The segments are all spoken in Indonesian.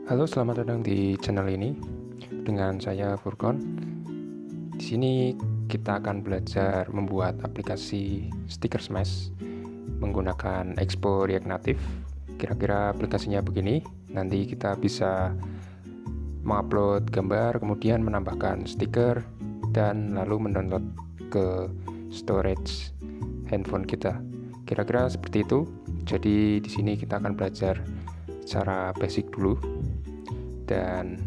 Halo, selamat datang di channel ini dengan saya Furkon. Di sini kita akan belajar membuat aplikasi stiker Smash menggunakan Expo React Native. Kira-kira aplikasinya begini. Nanti kita bisa mengupload gambar, kemudian menambahkan stiker dan lalu mendownload ke storage handphone kita. Kira-kira seperti itu. Jadi di sini kita akan belajar secara basic dulu. Dan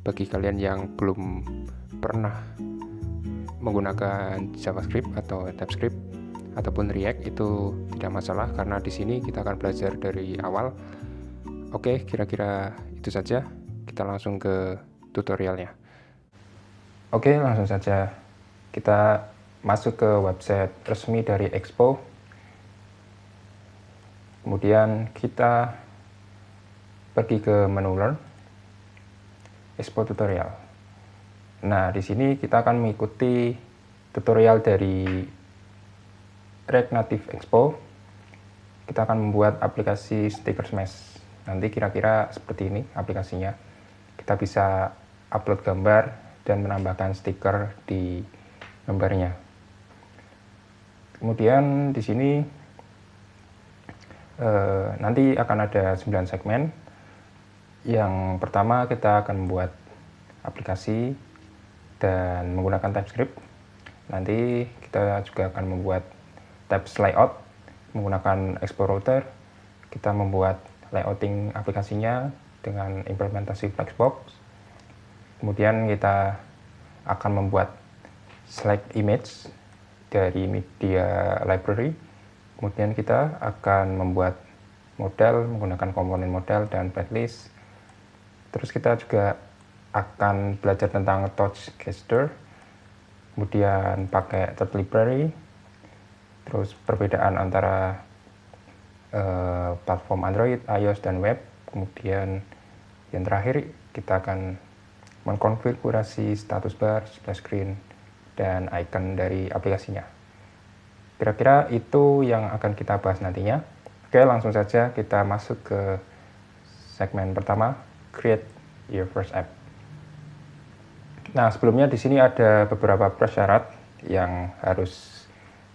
bagi kalian yang belum pernah menggunakan JavaScript atau TypeScript ataupun React, itu tidak masalah karena di sini kita akan belajar dari awal. Oke, kira-kira itu saja. Kita langsung ke tutorialnya. Oke, langsung saja kita masuk ke website resmi dari Expo. Kemudian kita pergi ke menu Learn, Expo Tutorial. Nah, di sini kita akan mengikuti tutorial dari React Native Expo. Kita akan membuat aplikasi stiker Smash. Nanti kira-kira seperti ini aplikasinya. Kita bisa upload gambar dan menambahkan stiker di gambarnya. Kemudian di sini nanti akan ada 9 segmen. Yang pertama kita akan membuat aplikasi dan menggunakan TypeScript. Nanti kita juga akan membuat types layout menggunakan Expo Router. Kita membuat layouting aplikasinya dengan implementasi Flexbox. Kemudian kita akan membuat select image dari media library. Kemudian kita akan membuat model menggunakan komponen model dan playlist. Terus kita juga akan belajar tentang touch gesture, kemudian pakai third library, terus perbedaan antara platform Android, iOS, dan web. Kemudian yang terakhir kita akan mengkonfigurasi status bar, splash screen, dan icon dari aplikasinya. Kira-kira itu yang akan kita bahas nantinya. Oke, langsung saja kita masuk ke segmen pertama, Create Your First App. Nah, sebelumnya di sini ada beberapa prasyarat yang harus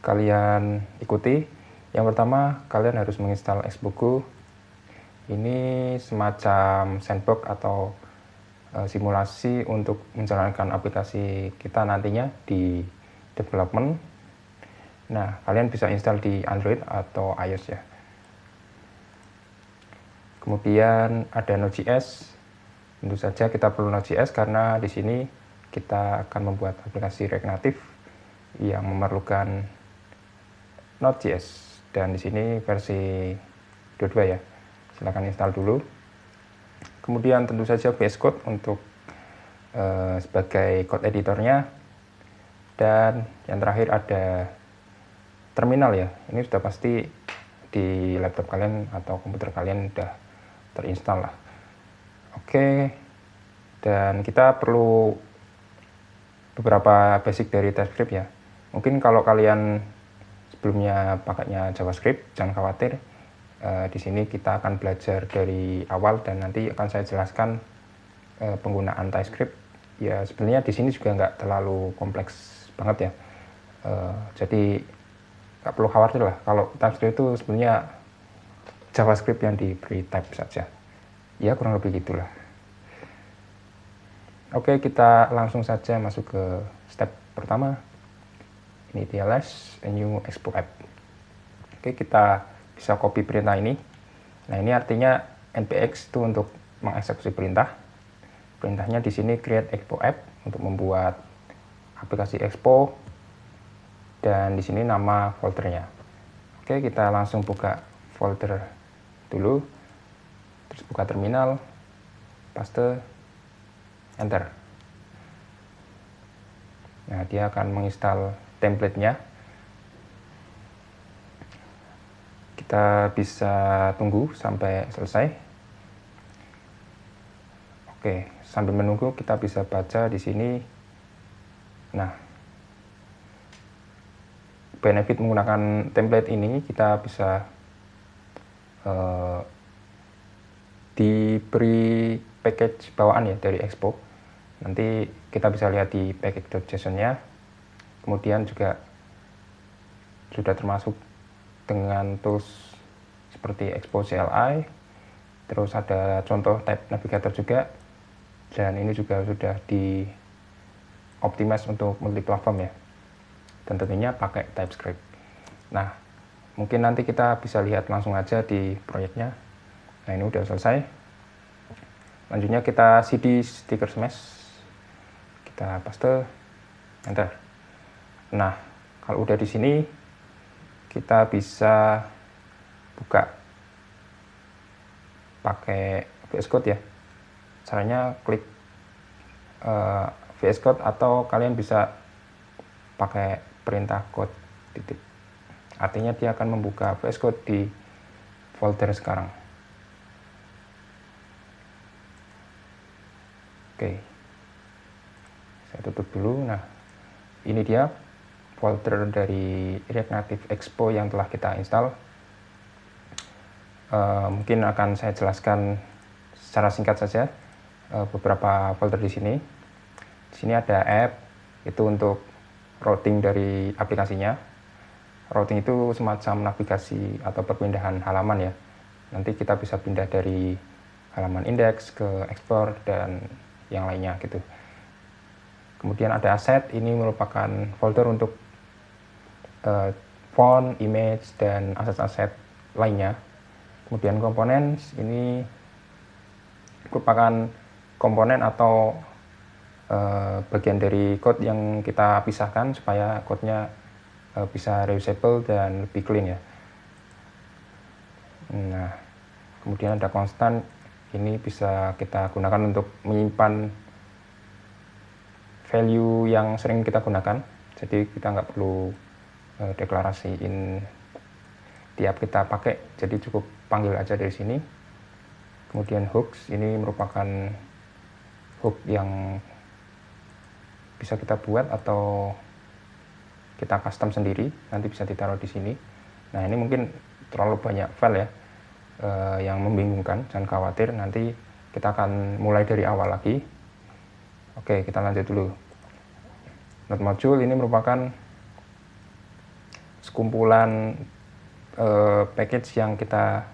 kalian ikuti. Yang pertama, kalian harus menginstal Xbogo. Ini semacam sandbox atau simulasi untuk menjalankan aplikasi kita nantinya di development. Nah, kalian bisa install di Android atau iOS ya. Kemudian ada Node.js. Tentu saja kita perlu Node.js karena di sini kita akan membuat aplikasi React Native yang memerlukan Node.js. Dan di sini versi 22 ya. Silahkan install dulu. Kemudian tentu saja VS Code untuk sebagai code editornya. Dan yang terakhir ada terminal ya. Ini sudah pasti di laptop kalian atau komputer kalian sudah terinstall lah. Oke, dan kita perlu beberapa basic dari TypeScript ya. Mungkin kalau kalian sebelumnya pakainya JavaScript, jangan khawatir. Di sini kita akan belajar dari awal dan nanti akan saya jelaskan penggunaan TypeScript. Ya sebenarnya di sini juga nggak terlalu kompleks banget ya. Jadi nggak perlu khawatir lah. Kalau TypeScript itu sebenarnya JavaScript yang diberi type saja. Ya kurang lebih gitulah. Oke, kita langsung saja masuk ke step pertama. Initialize a new Expo app. Oke, kita bisa copy perintah ini. Nah, ini artinya npx itu untuk mengeksekusi perintah. Perintahnya di sini create Expo app untuk membuat aplikasi Expo dan di sini nama foldernya. Oke, kita langsung buka folder dulu. Terus buka terminal, paste, enter. Nah, dia akan menginstal template-nya. Kita bisa tunggu sampai selesai. Oke, sambil menunggu kita bisa baca di sini. Nah, benefit menggunakan template ini kita bisa diberi package bawaan ya dari Expo. Nanti kita bisa lihat di package.json-nya. Kemudian juga sudah termasuk dengan tools seperti Expo CLI. Terus ada contoh type navigator juga. Dan ini juga sudah di optimize untuk multi-platform ya. Dan tentunya pakai TypeScript. Nah, mungkin nanti kita bisa lihat langsung aja di proyeknya. Nah, ini udah selesai. Lanjutnya kita cd sticker smash. Kita paste, enter. Nah, kalau udah di sini, kita bisa buka pakai VS Code ya. Caranya klik VS Code atau kalian bisa pakai perintah code titik. Artinya dia akan membuka VS Code di folder sekarang. Oke, saya tutup dulu. Nah, ini dia folder dari React Native Expo yang telah kita install. Mungkin akan saya jelaskan secara singkat saja beberapa folder di sini. Di sini ada app, itu untuk routing dari aplikasinya. Routing itu semacam navigasi atau perpindahan halaman ya. Nanti kita bisa pindah dari halaman index ke explore dan yang lainnya gitu. Kemudian ada asset, ini merupakan folder untuk font, image, dan aset-aset lainnya. Kemudian komponen, ini merupakan komponen atau bagian dari code yang kita pisahkan supaya code-nya bisa reusable dan lebih clean ya. Nah, kemudian ada constant, ini bisa kita gunakan untuk menyimpan value yang sering kita gunakan. Jadi kita nggak perlu deklarasiin tiap kita pakai, jadi cukup panggil aja dari sini. Kemudian hooks, ini merupakan hook yang bisa kita buat atau kita custom sendiri, nanti bisa ditaruh di sini. Nah, ini mungkin terlalu banyak file ya yang membingungkan, jangan khawatir, nanti kita akan mulai dari awal lagi. Oke, kita lanjut dulu. Node module ini merupakan sekumpulan package yang kita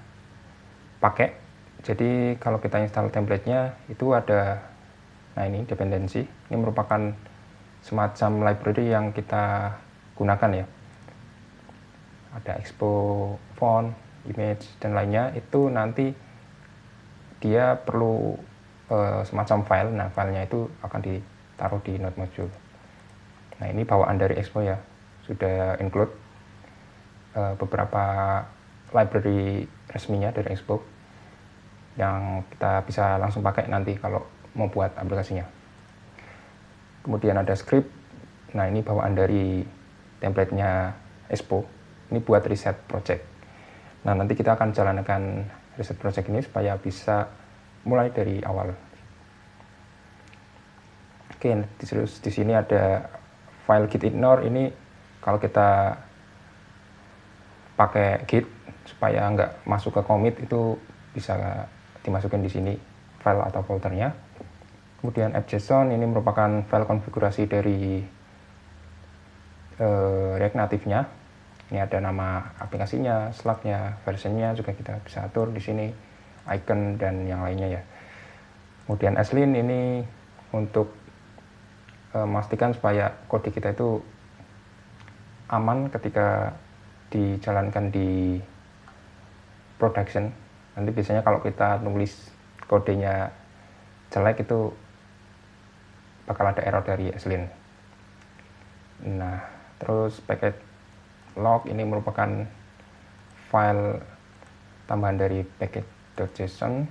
pakai. Jadi kalau kita install template-nya itu ada, nah ini dependency, ini merupakan semacam library yang kita gunakan ya. Ada Expo font, image, dan lainnya, itu nanti dia perlu semacam file. Nah, filenya itu akan ditaruh di node module. Nah, ini bawaan dari Expo ya, sudah include beberapa library resminya dari Expo yang kita bisa langsung pakai nanti kalau mau buat aplikasinya. Kemudian ada script. Nah, ini bawaan dari template-nya Expo. Ini buat reset project. Nah, nanti kita akan jalankan reset project ini supaya bisa mulai dari awal. Oke, terus di sini ada file git ignore. Ini kalau kita pakai git supaya nggak masuk ke commit, itu bisa dimasukin di sini file atau foldernya. Kemudian app.json, ini merupakan file konfigurasi dari React Native-nya. Ini ada nama aplikasinya, slug-nya, versionnya juga kita bisa atur di sini, icon dan yang lainnya ya. Kemudian Aslin ini untuk memastikan supaya kode kita itu aman ketika dijalankan di production. Nanti biasanya kalau kita nulis kodenya jelek itu bakal ada error dari Aslin. Nah, terus package log ini merupakan file tambahan dari package.json.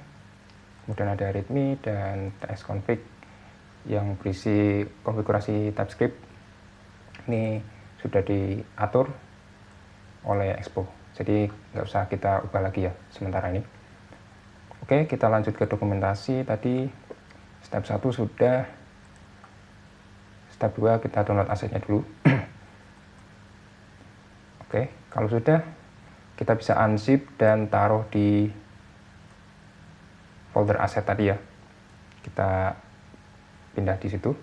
Kemudian ada readme dan tsconfig yang berisi konfigurasi TypeScript. Ini sudah diatur oleh Expo, jadi nggak usah kita ubah lagi ya sementara ini. Oke, kita lanjut ke dokumentasi. Tadi step 1 sudah, step 2 kita download asetnya dulu. Oke, kalau sudah, kita bisa unzip dan taruh di folder aset tadi ya. kita pindah di situ.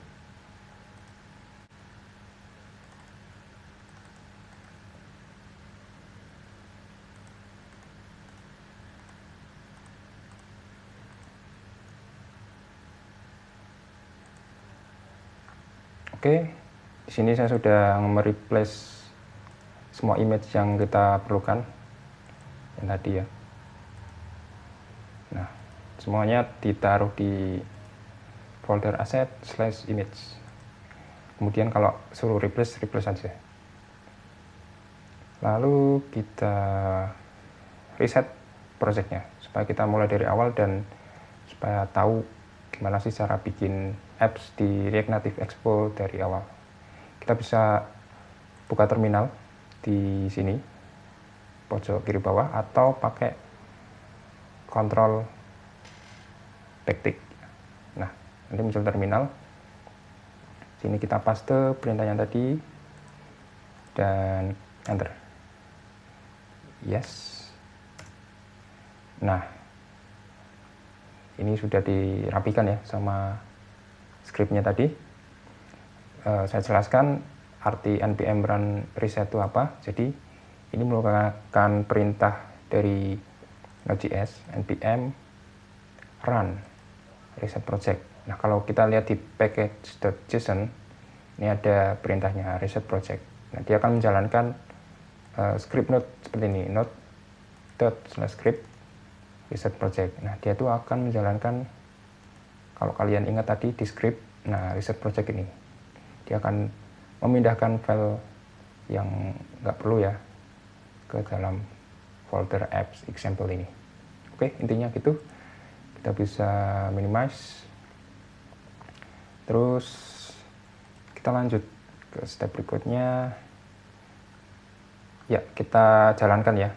Oke, di sini saya sudah mereplace semua image yang kita perlukan yang tadi ya. Nah, semuanya ditaruh di folder asset/image. Kemudian kalau suruh replace saja. Lalu kita reset projectnya supaya kita mulai dari awal dan supaya tahu gimana sih cara bikin apps di React Native Expo dari awal. Kita bisa buka terminal di sini pojok kiri bawah atau pakai kontrol backtick. Nah, nanti muncul terminal. Sini kita paste perintah yang tadi dan enter. Yes. Nah, ini sudah dirapikan ya sama scriptnya tadi. Saya jelaskan arti npm run reset itu apa. Jadi ini merupakan perintah dari Node.js npm run reset project. Nah, kalau kita lihat di package.json, ini ada perintahnya reset project. Nah, dia akan menjalankan script node seperti ini, node.script reset project. Nah, dia itu akan menjalankan, kalau kalian ingat tadi di script, nah reset project ini dia akan memindahkan file yang nggak perlu ya ke dalam folder apps example ini. Oke, intinya gitu. Kita bisa minimize. Terus kita lanjut ke step berikutnya. Ya, kita jalankan ya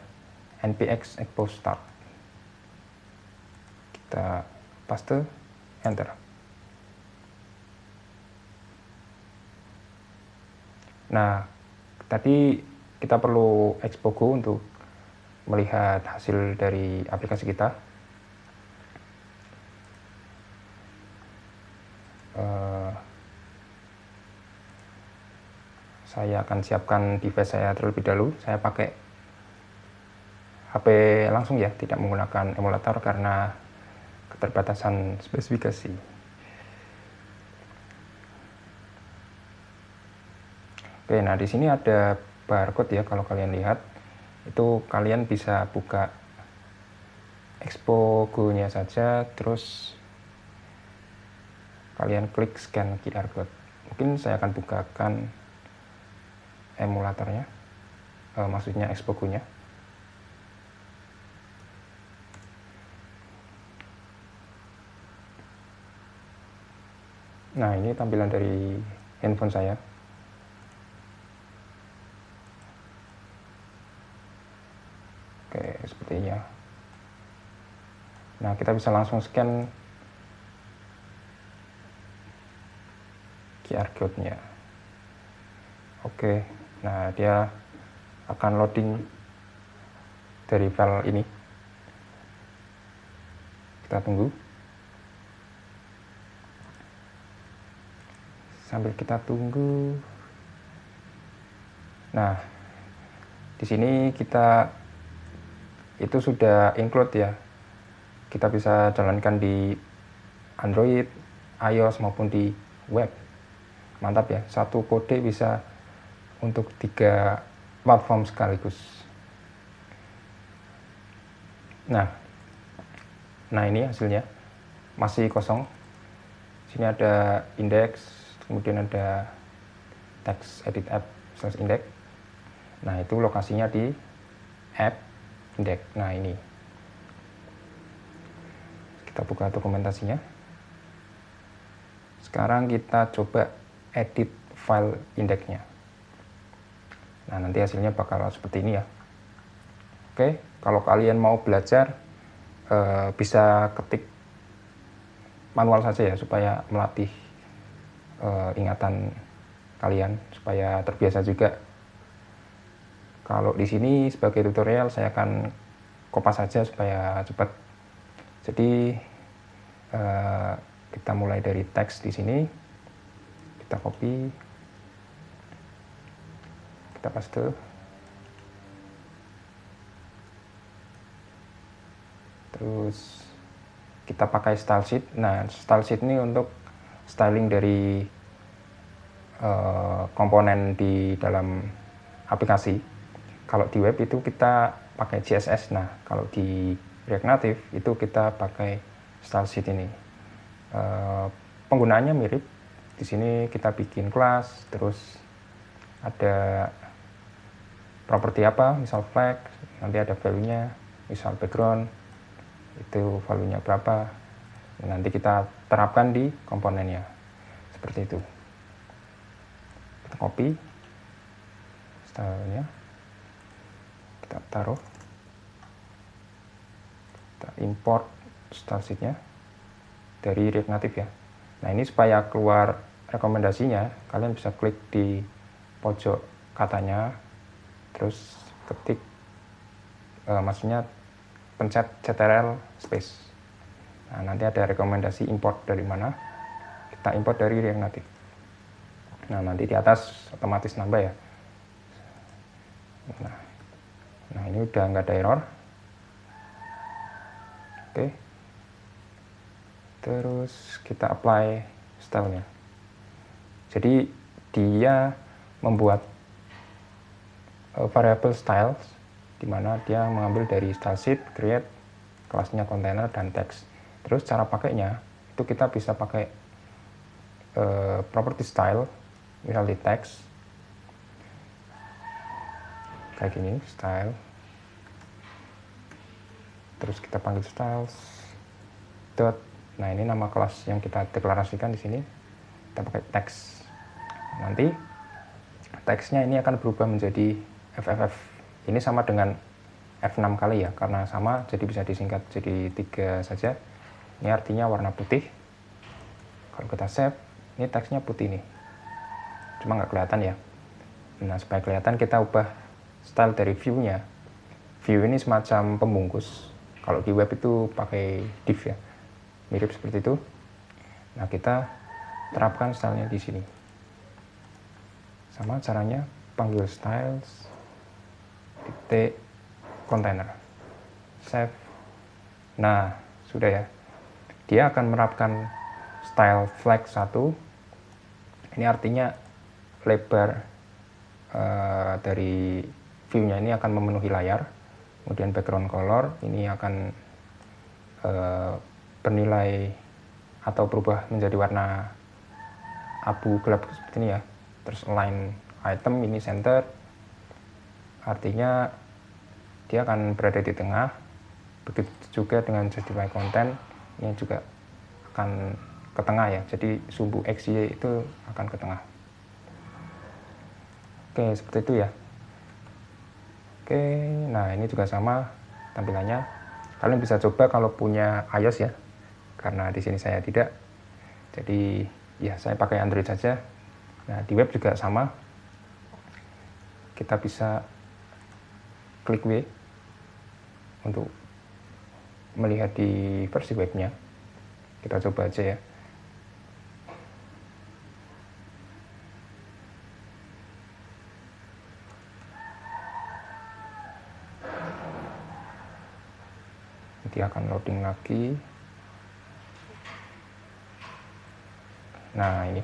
npx expo start. Kita paste, enter. Nah, tadi kita perlu expo go untuk melihat hasil dari aplikasi kita. Saya akan siapkan device saya terlebih dahulu. Saya pakai HP langsung ya, tidak menggunakan emulator karena keterbatasan spesifikasi. Oke, nah di sini ada barcode ya, kalau kalian lihat. Itu kalian bisa buka Expo Go-nya saja, terus kalian klik scan QR code. Mungkin saya akan bukakan emulatornya, maksudnya Expo Go-nya. Nah, ini tampilan dari handphone saya. Oke, sepertinya. Nah, kita bisa langsung scan QR code-nya. Oke, nah dia akan loading dari file ini. Kita tunggu. Sambil kita tunggu. Nah, di sini kita itu sudah include ya. Kita bisa jalankan di Android, iOS maupun di web. Mantap ya, satu kode bisa untuk 3 platform sekaligus. Nah ini hasilnya masih kosong. Sini ada index, kemudian ada text edit app /index. Nah, itu lokasinya di app index. Nah, ini kita buka dokumentasinya. Sekarang kita coba edit file indexnya. Nah, nanti hasilnya bakal seperti ini ya. Oke, kalau kalian mau belajar bisa ketik manual saja ya, supaya melatih ingatan kalian, supaya terbiasa juga. Kalau di sini sebagai tutorial saya akan kopas saja supaya cepat. Jadi Kita mulai dari teks di sini, kita copy, kita paste. Terus kita pakai style sheet. Nah, style sheet ini untuk styling dari komponen di dalam aplikasi. Kalau di web itu kita pakai CSS. Nah, kalau di React Native itu kita pakai style sheet ini. Penggunaannya mirip. Di sini kita bikin kelas, terus ada properti apa, misal flag, nanti ada value-nya, misal background, itu value-nya berapa, nanti kita terapkan di komponennya, seperti itu. Kita copy stylenya, kita taruh, kita import style sheet-nya dari React Native ya. Nah, ini supaya keluar rekomendasinya, kalian bisa klik di pojok katanya, terus ketik, maksudnya pencet CTRL space. Nah, nanti ada rekomendasi import dari mana, kita import dari React Native. Nah, nanti di atas otomatis nambah ya. Nah ini udah nggak ada error. Oke. Terus kita apply stylenya. Jadi dia membuat variable styles, di mana dia mengambil dari style sheet, create, kelasnya container, dan text. Terus cara pakainya itu kita bisa pakai property style, misal di text kayak gini, style. Terus kita panggil styles dot. Nah, ini nama kelas yang kita deklarasikan di sini. Kita pakai text. Nanti teksnya ini akan berubah menjadi FFF. Ini sama dengan F6 kali ya, karena sama jadi bisa disingkat jadi 3 saja. Ini artinya warna putih. Kalau kita save, ini teksnya putih nih. Cuma nggak kelihatan ya. Nah, supaya kelihatan kita ubah style dari view-nya. View ini semacam pembungkus. Kalau di web itu pakai div ya. Mirip seperti itu. Nah, kita terapkan stylenya di sini. Sama caranya, panggil styles, titik, container, save. Nah, sudah ya. Dia akan menerapkan style flag 1. Ini artinya lebar dari view-nya ini akan memenuhi layar. Kemudian background color ini akan bernilai atau berubah menjadi warna abu gelap seperti ini ya. Terus align item ini center, artinya dia akan berada di tengah. Begitu juga dengan justify content, ini juga akan ke tengah ya. Jadi sumbu XY itu akan ke tengah. Oke, seperti itu ya. Oke, nah ini juga sama tampilannya. Kalian bisa coba kalau punya iOS ya, karena di sini saya tidak. Jadi ya saya pakai Android saja. Nah, di web juga sama. Kita bisa klik W untuk melihat di versi webnya. Kita coba aja ya. Nanti akan loading lagi. Nah, ini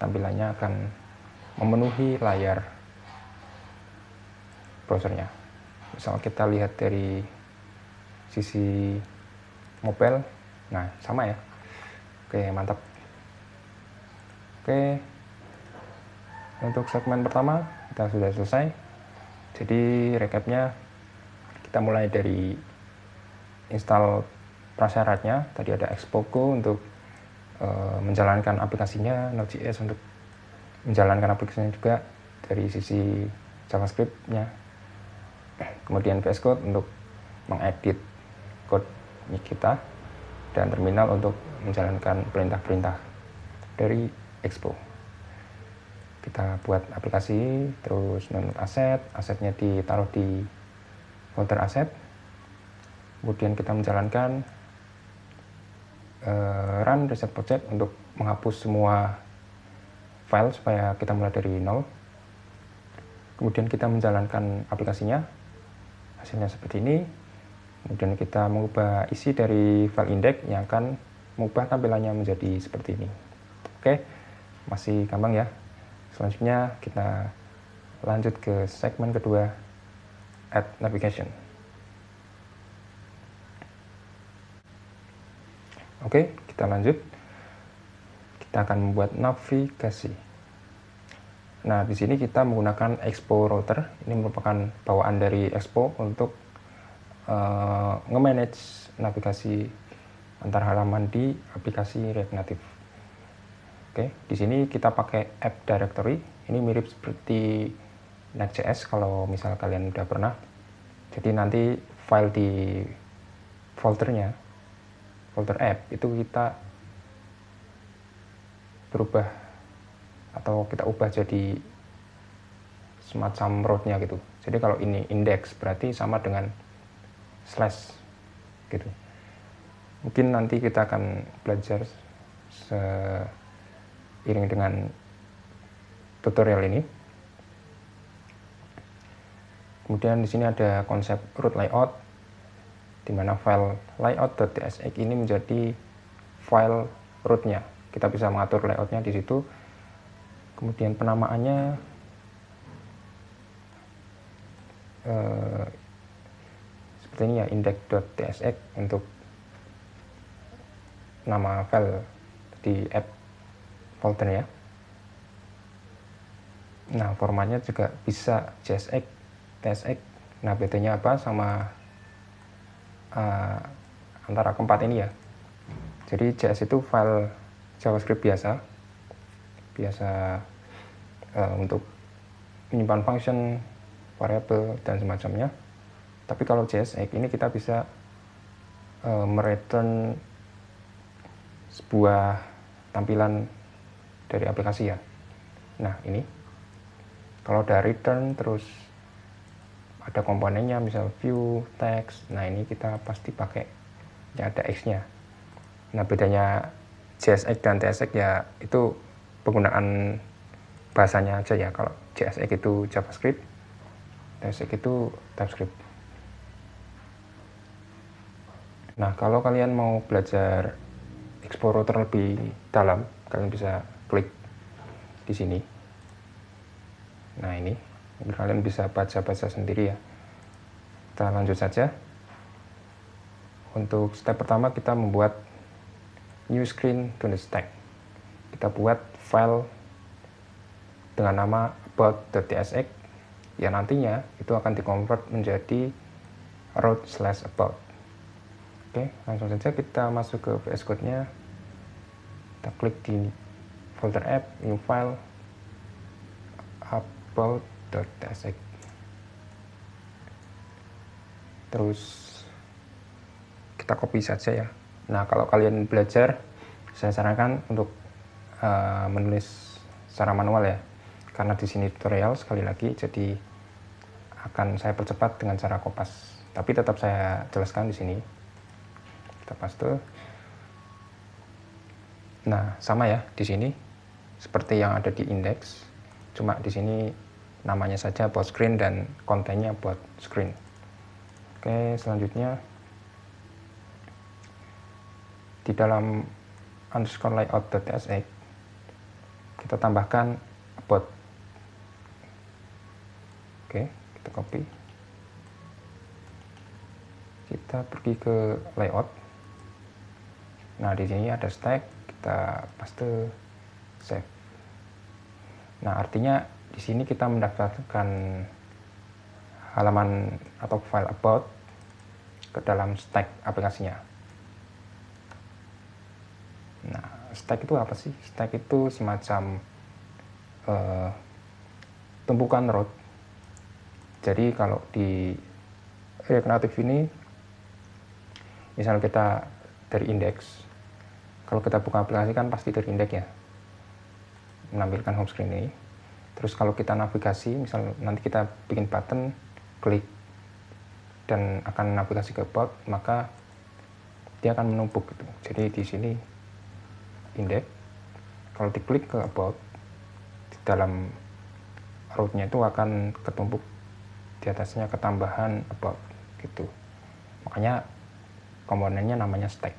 tampilannya akan memenuhi layar browsernya. Misal kita lihat dari sisi mobile, nah sama ya. Oke, mantap. Oke, untuk segmen pertama kita sudah selesai. Jadi recapnya, kita mulai dari install prasyaratnya. Tadi ada Expo.co untuk menjalankan aplikasinya, Node.js untuk menjalankan aplikasinya juga dari sisi JavaScript-nya. Kemudian VS Code untuk mengedit code kita, dan terminal untuk menjalankan perintah-perintah dari Expo. Kita buat aplikasi, terus download aset, asetnya ditaruh di folder aset. Kemudian kita menjalankan run reset project untuk menghapus semua file supaya kita mulai dari nol. Kemudian kita menjalankan aplikasinya, hasilnya seperti ini. Kemudian kita mengubah isi dari file index yang akan mengubah tampilannya menjadi seperti ini. Oke, masih gampang ya. Selanjutnya kita lanjut ke segmen kedua, add navigation. Oke, kita lanjut. Kita akan membuat navigasi. Nah, di sini kita menggunakan Expo Router. Ini merupakan bawaan dari Expo untuk nge-manage navigasi antar halaman di aplikasi React Native. Oke, di sini kita pakai app directory. Ini mirip seperti Next.js kalau misal kalian udah pernah. Jadi nanti file di foldernya, folder app itu kita berubah atau kita ubah jadi semacam root-nya gitu. Jadi kalau ini index berarti sama dengan slash gitu. Mungkin nanti kita akan belajar seiring dengan tutorial ini. Kemudian di sini ada konsep root layout, di mana file layout.tsx ini menjadi file root-nya. Kita bisa mengatur layout-nya di situ. Kemudian penamaannya seperti ini ya, index.tsx untuk nama file di app foldernya. Nah, formatnya juga bisa JSX, TSX. Nah, bedanya apa sama antara keempat ini ya. Jadi JS itu file JavaScript biasa untuk menyimpan function, variabel, dan semacamnya. Tapi kalau JSX ini kita bisa mereturn sebuah tampilan dari aplikasi ya. Nah, ini kalau ada return terus ada komponennya, misal view, text. Nah, ini kita pasti pakai yang ada X-nya. Nah, bedanya JSX dan TSX ya itu penggunaan bahasanya aja ya. Kalau JSX itu JavaScript, TSX itu TypeScript. Nah, kalau kalian mau belajar Expo Router lebih dalam, kalian bisa klik di sini. Nah, ini kalian bisa baca-baca sendiri ya. Kita lanjut saja. Untuk step pertama kita membuat new screen to the stack. Kita buat file dengan nama about.tsx yang nantinya itu akan dikonvert menjadi root/about. Oke, langsung saja kita masuk ke VS Code-nya. Kita klik di folder app, new file, about.tsx. Terus kita copy saja ya. Nah, kalau kalian belajar, saya sarankan untuk menulis secara manual ya. Karena di sini tutorial sekali lagi, jadi akan saya percepat dengan cara kopas. Tapi tetap saya jelaskan di sini. Kita paste. Nah, sama ya di sini seperti yang ada di index. Cuma di sini namanya saja about screen dan kontennya about screen. Oke, selanjutnya di dalam underscore layout.tsx kita tambahkan about. Oke, kita copy. Kita pergi ke layout. Nah, di sini ada stack, kita paste, save. Nah, artinya di sini kita mendaftarkan halaman atau file about ke dalam stack aplikasinya. Nah, stack itu apa sih? Stack itu semacam tumpukan root. Jadi kalau di React Native ini, misal kita dari index, kalau kita buka aplikasi kan pasti dari index ya, menampilkan home screen ini. Terus kalau kita navigasi, misal nanti kita bikin button, klik, dan akan navigasi ke about, maka dia akan menumpuk gitu. Jadi di sini index, kalau diklik ke about, di dalam root-nya itu akan ketumpuk di atasnya ketambahan about gitu. Makanya komponennya namanya stack.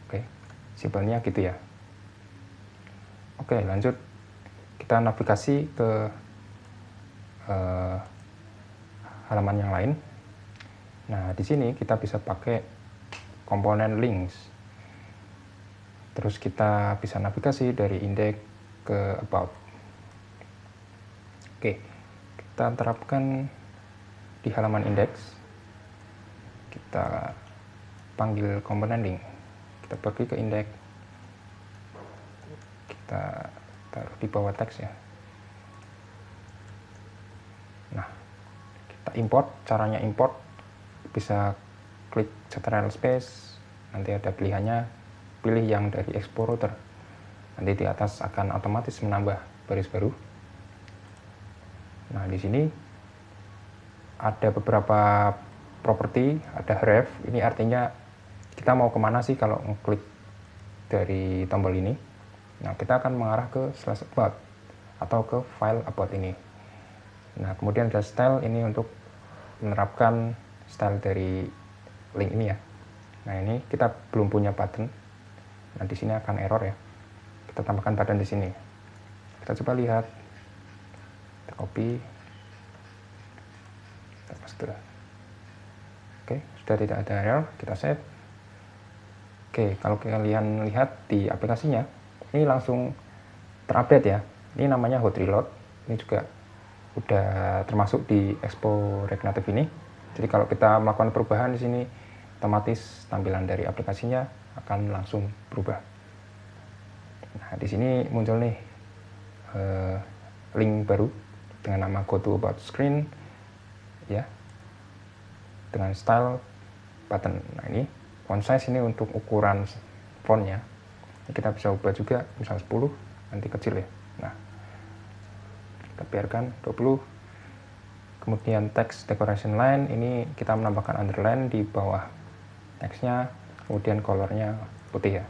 Oke, simpelnya gitu ya. Oke, lanjut kita navigasi ke halaman yang lain. Nah, di sini kita bisa pakai komponen links. Terus kita bisa navigasi dari index ke about. Oke, kita terapkan di halaman index. Kita panggil komponen link. Kita pergi ke index. Kita taruh di bawah teks ya. Nah, kita import. Caranya import bisa klik Ctrl Space, nanti ada pilihannya, pilih yang dari export router, nanti di atas akan otomatis menambah baris baru. Nah, di sini ada beberapa properti, ada href, ini artinya kita mau kemana sih kalau ngeklik dari tombol ini. Nah, kita akan mengarah ke /about atau ke file about ini. Nah, kemudian ada style, ini untuk menerapkan style dari link ini ya. Nah, ini kita belum punya button. Nah, di sini akan error ya. Kita tambahkan button di sini. Kita coba lihat. Kita copy. Kita paste. Oke, sudah tidak ada error. Kita save. Oke, kalau kalian lihat di aplikasinya, ini langsung terupdate ya. Ini namanya hot reload. Ini juga udah termasuk di Expo React Native ini. Jadi kalau kita melakukan perubahan di sini, otomatis tampilan dari aplikasinya akan langsung berubah. Nah, di sini muncul nih link baru dengan nama go to about screen ya, dengan style button. Nah, ini font size ini untuk ukuran fontnya. Ini kita bisa ubah juga, misal 10, nanti kecil ya. Nah, kita biarkan 20. Kemudian text decoration line, ini kita menambahkan underline di bawah teksnya, kemudian colornya putih ya.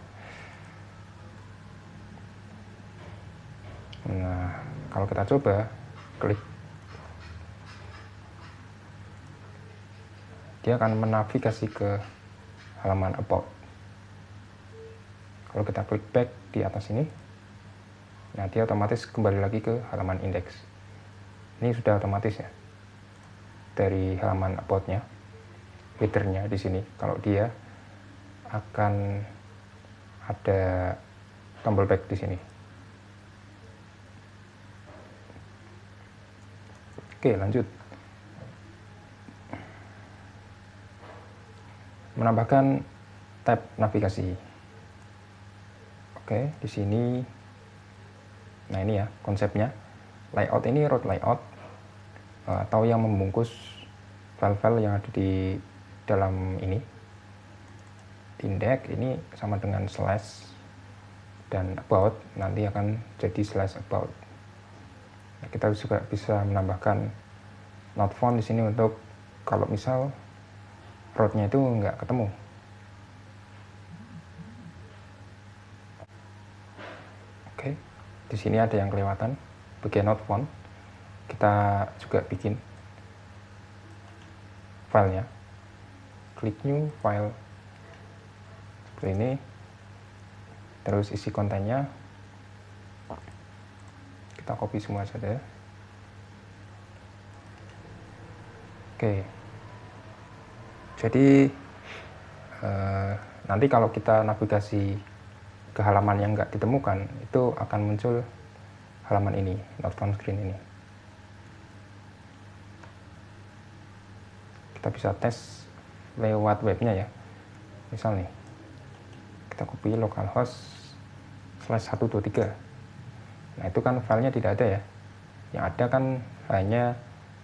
Nah, kalau kita coba klik, dia akan menavigasi ke halaman about. Kalau kita klik back di atas ini, nah dia otomatis kembali lagi ke halaman index. Ini sudah otomatis ya. Dari halaman about-nya, header-nya di sini, kalau dia akan ada tombol back di sini. Oke, lanjut. Menambahkan tab navigasi. Oke, di sini, nah ini ya konsepnya. Layout ini root layout, atau yang membungkus file-file yang ada di dalam ini. Index ini sama dengan slash dan about, nanti akan jadi /about. Nah, kita juga bisa menambahkan not found di sini untuk kalau misal root-nya itu nggak ketemu. Oke, di sini ada yang kelewatan bagian not found. Kita juga bikin filenya, klik new file seperti ini, terus isi kontennya kita copy semua saja. Oke, jadi nanti kalau kita navigasi ke halaman yang nggak ditemukan, itu akan muncul halaman ini, not found screen ini. Kita bisa tes lewat webnya ya. Misal nih, kita copy localhost /123. Nah, itu kan filenya tidak ada ya. Yang ada kan hanya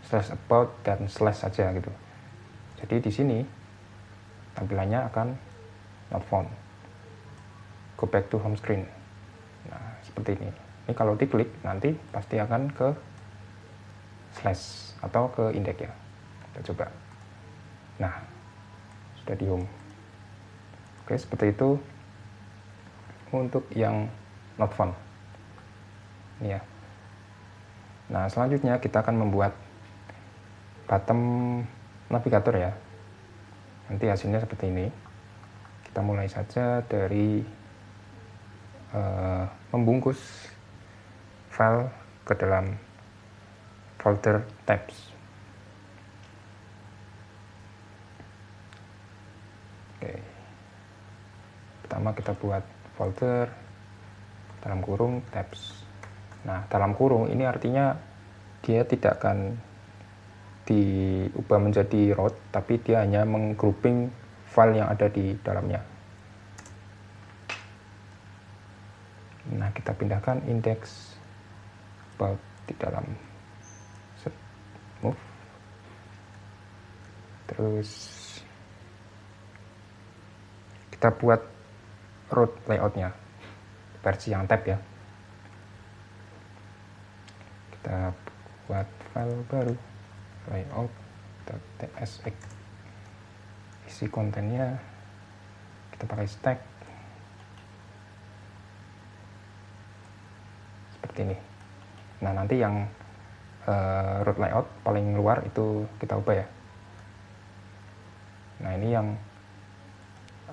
/about dan slash saja gitu. Jadi di sini tampilannya akan not found. Go back to home screen. Nah, seperti ini. Ini kalau diklik nanti pasti akan ke slash atau ke index ya. Kita coba. Nah, sudah di home. Oke, seperti itu untuk yang not found ini ya. Nah, selanjutnya kita akan membuat bottom navigator ya. Nanti hasilnya seperti ini. Kita mulai saja dari membungkus file ke dalam folder tabs. Oke. Pertama kita buat folder dalam kurung tabs. Nah, dalam kurung ini artinya dia tidak akan diubah menjadi root, tapi dia hanya menggrouping file yang ada di dalamnya. Nah, kita pindahkan index about di dalam move. Terus kita buat root layoutnya versi yang tab ya. Kita buat file baru layout.tsx, isi kontennya kita pakai stack seperti ini. Nah, nanti yang root layout paling luar itu kita ubah ya. Nah, ini yang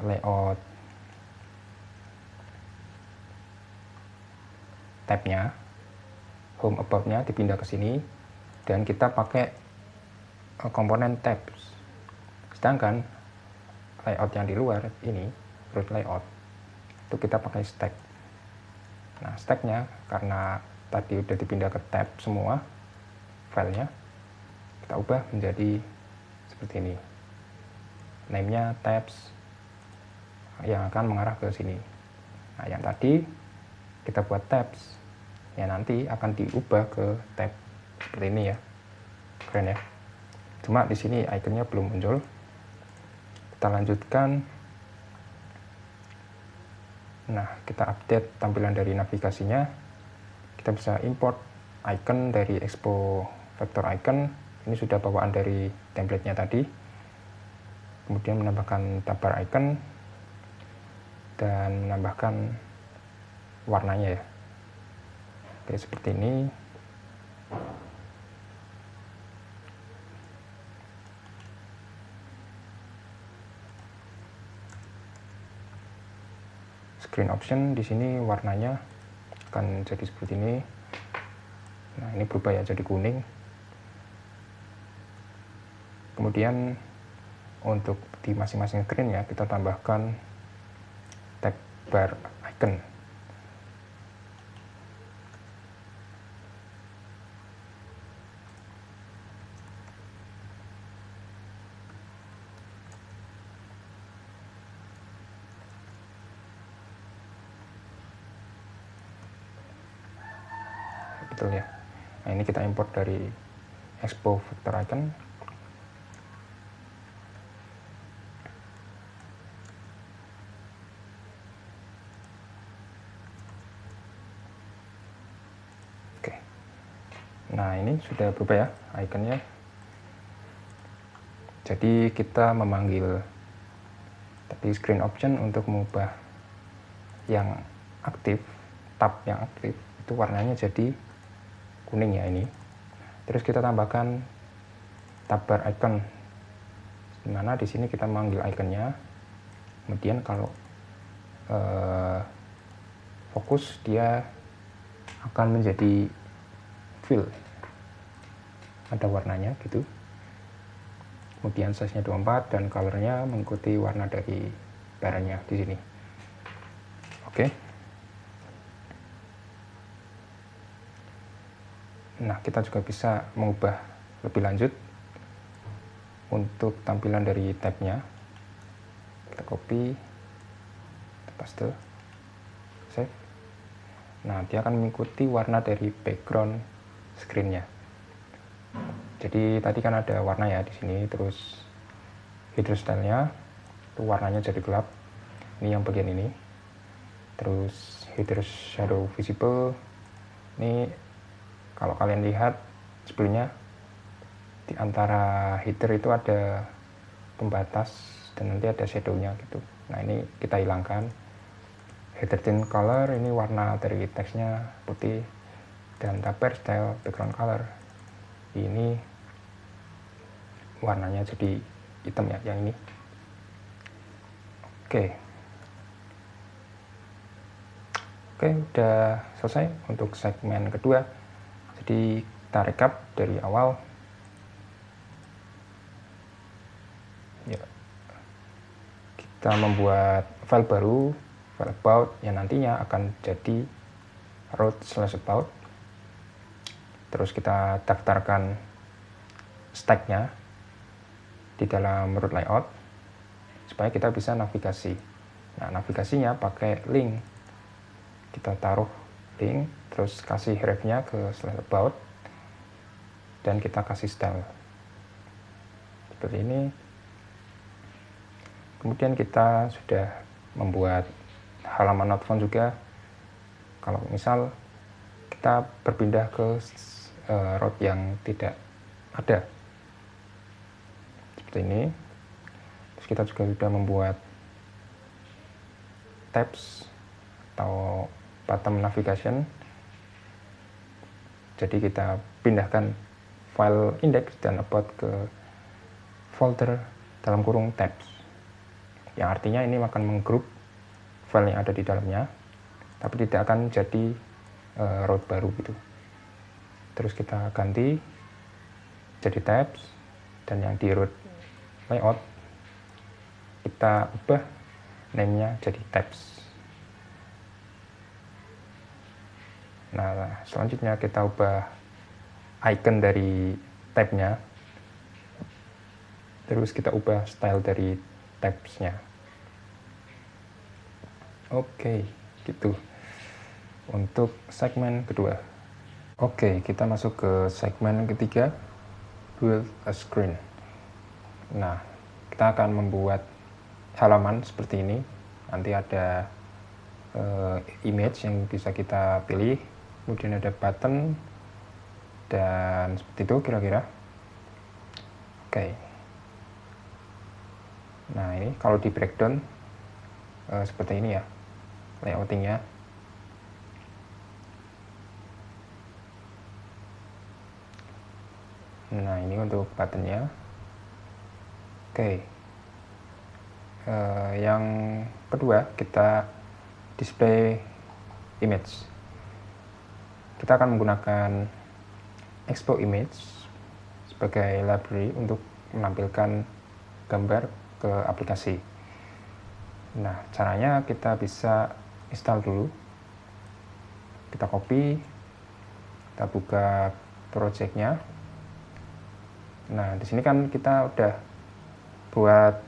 layout tabnya, home about-nya dipindah ke sini, dan kita pakai komponen tabs. Sedangkan layout yang di luar ini, root layout, itu kita pakai stack. Nah, stacknya karena tadi udah dipindah ke tab semua filenya, kita ubah menjadi seperti ini. Name-nya tabs yang akan mengarah ke sini. Nah, yang tadi kita buat tabs, ya nanti akan diubah ke tab seperti ini ya. Keren ya. Cuma di sini ikonnya belum muncul. Kita lanjutkan. Nah, kita update tampilan dari navigasinya. Kita bisa import icon dari Expo Vector Icon. Ini sudah bawaan dari template-nya tadi. Kemudian menambahkan tab bar icon dan menambahkan warnanya ya. Oke, seperti ini. Screen option di sini warnanya akan jadi seperti ini. Nah, ini berubah ya jadi kuning. Kemudian untuk di masing-masing screen ya kita tambahkan tab bar icon. Betul ya. Nah, ini kita import dari Expo Vector Icon. Oke. Nah, ini sudah berubah ya ikonnya. Jadi kita memanggil tadi screen option untuk mengubah yang aktif, tab yang aktif itu warnanya jadi kuning ya ini. Terus kita tambahkan tab bar icon, dimana di sini kita memanggil ikonnya. Kemudian kalau fokus dia akan menjadi fill, ada warnanya gitu. Kemudian size-nya 24 dan color-nya mengikuti warna dari baranya di sini. Oke. Nah, kita juga bisa mengubah lebih lanjut untuk tampilan dari tab-nya. Kita copy, kita paste, save. Nah, dia akan mengikuti warna dari background screen-nya. Jadi tadi kan ada warna ya di sini, terus header style-nya itu warnanya jadi gelap. Ini yang bagian ini. Terus header shadow visible. Ini kalau kalian lihat sebelumnya di antara header itu ada pembatas dan nanti ada shadow-nya gitu. Nah, ini kita hilangkan. Header tint color, ini warna dari teksnya putih, dan taper style background color ini warnanya jadi hitam ya, yang ini. Oke, udah selesai untuk segmen kedua. Jadi kita recap dari awal. Ya, kita membuat file baru, file about, yang nantinya akan jadi root/about. Terus kita daftarkan stack-nya di dalam root layout supaya kita bisa navigasi. Nah, navigasinya pakai link. Kita taruh link, terus kasih href-nya ke /about, dan kita kasih style seperti ini. Kemudian kita sudah membuat halaman not found juga. Kalau misal kita berpindah ke root yang tidak ada seperti ini. Terus kita juga sudah membuat tabs atau bottom navigation. Jadi kita pindahkan file index dan about ke folder dalam kurung tabs, yang artinya ini akan menggroup file yang ada di dalamnya, tapi tidak akan jadi root baru gitu. Terus kita ganti jadi tabs, dan yang di root layout kita ubah name-nya jadi tabs. Nah, selanjutnya kita ubah icon dari tab-nya, terus kita ubah style dari tabs-nya. Oke, gitu untuk segmen kedua. Oke, kita masuk ke segmen ketiga, build a screen. Nah, kita akan membuat halaman seperti ini. Nanti ada image yang bisa kita pilih, kemudian ada button, dan seperti itu kira-kira. Oke. Nah, ini kalau di breakdown seperti ini ya layoutingnya. Nah, ini untuk buttonnya. Oke. Yang kedua, kita display image. Kita akan menggunakan Expo Image sebagai library untuk menampilkan gambar ke aplikasi. Nah, caranya kita bisa install dulu. Kita copy, kita buka project-nya. Nah, di sini kan kita udah buat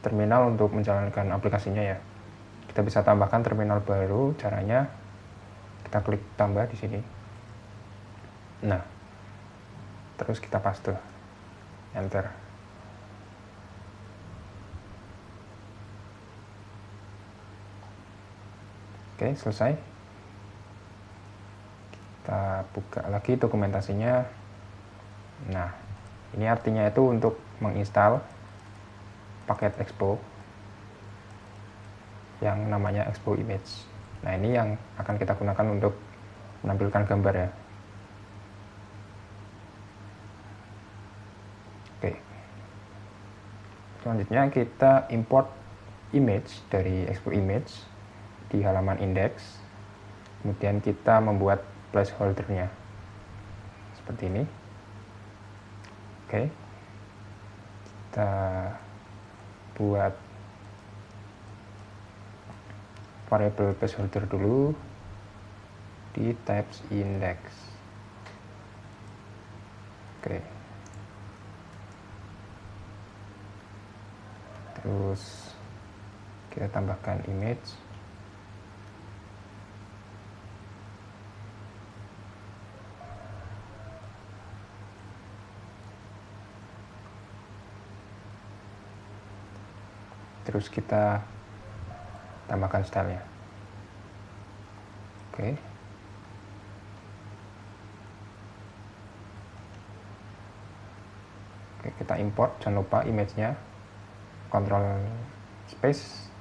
terminal untuk menjalankan aplikasinya ya. Kita bisa tambahkan terminal baru. Caranya kita klik tambah di sini. Nah, terus kita paste, enter. Oke, selesai. Kita buka lagi dokumentasinya. Nah, ini artinya itu untuk menginstal paket Expo yang namanya Expo Image. Nah, ini yang akan kita gunakan untuk menampilkan gambar ya. Oke. Selanjutnya kita import image dari Expo Image di halaman index. Kemudian kita membuat placeholder-nya seperti ini. Oke. Kita buat variabel placeholder dulu di tabs index. Oke. Terus kita tambahkan image. Terus kita tambahkan stylenya. Oke. Oke, kita import, jangan lupa image-nya. control space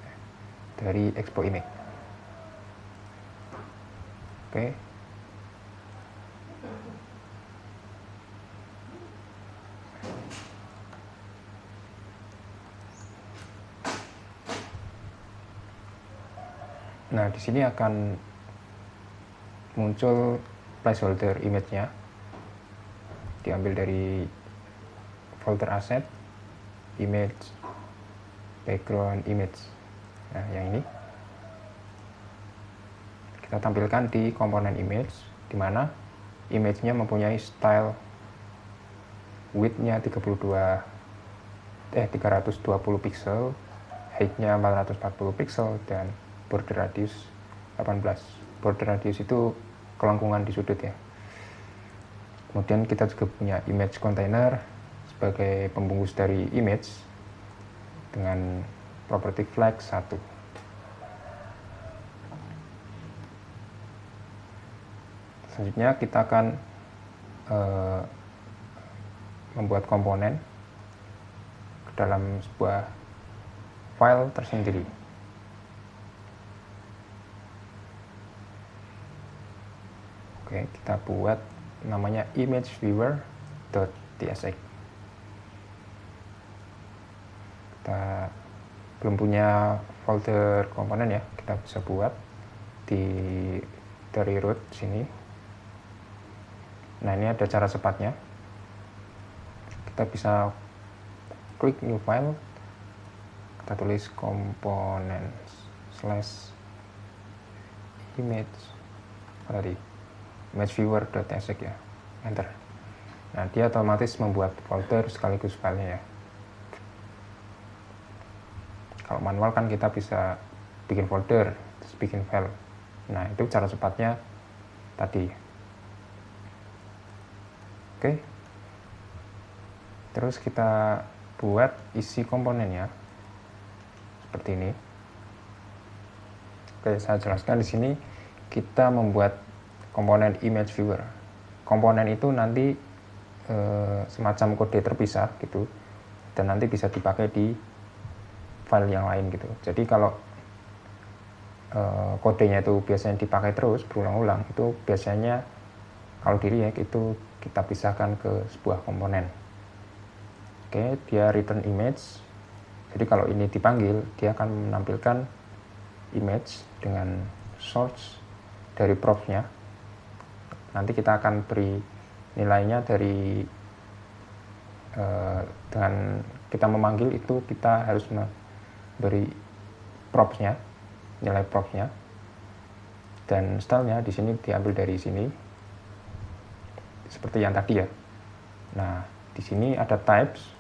dari expo image. Oke. Nah, di sini akan muncul placeholder image-nya, diambil dari folder asset, image, background image. Nah, yang ini kita tampilkan di komponen image, di mana image-nya mempunyai style width-nya 320 pixel, height-nya 440 pixel, dan border radius 18. Border radius itu kelengkungan di sudut ya. Kemudian kita juga punya image container sebagai pembungkus dari image dengan property flag 1. Selanjutnya kita akan membuat komponen ke dalam sebuah file tersendiri. Oke, kita buat namanya imageviewer.tsx. Kita belum punya folder komponen ya, kita bisa buat dari root sini. Nah, ini ada cara cepatnya. Kita bisa klik new file, kita tulis komponen /image tadi imageviewer.tsx ya, enter. Nah, dia otomatis membuat folder sekaligus filenya ya. Kalau manual kan kita bisa bikin folder terus bikin file. Nah, itu cara cepatnya tadi. Oke, terus kita buat isi komponennya seperti ini. Oke, saya jelaskan di sini kita membuat komponen image viewer. Komponen itu nanti semacam kode terpisah gitu, dan nanti bisa dipakai di file yang lain gitu. Jadi kalau kodenya itu biasanya dipakai terus berulang-ulang, itu biasanya kalau di React itu kita pisahkan ke sebuah komponen. Oke, dia return image. Jadi kalau ini dipanggil, dia akan menampilkan image dengan source dari props-nya. Nanti kita akan beri nilainya dari dengan kita memanggil itu, kita harus memberi props-nya, nilai props-nya, dan style-nya di sini diambil dari sini seperti yang tadi ya. Nah, di sini ada types.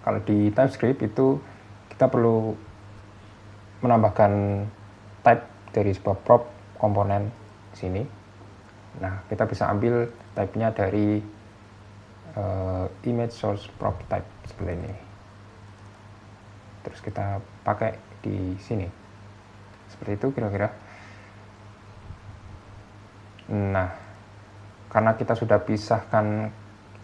Kalau di TypeScript itu kita perlu menambahkan type dari sebuah prop komponen sini. Nah, kita bisa ambil type-nya dari image source prop type seperti ini. Terus kita pakai di sini. Seperti itu kira-kira. Nah, karena kita sudah pisahkan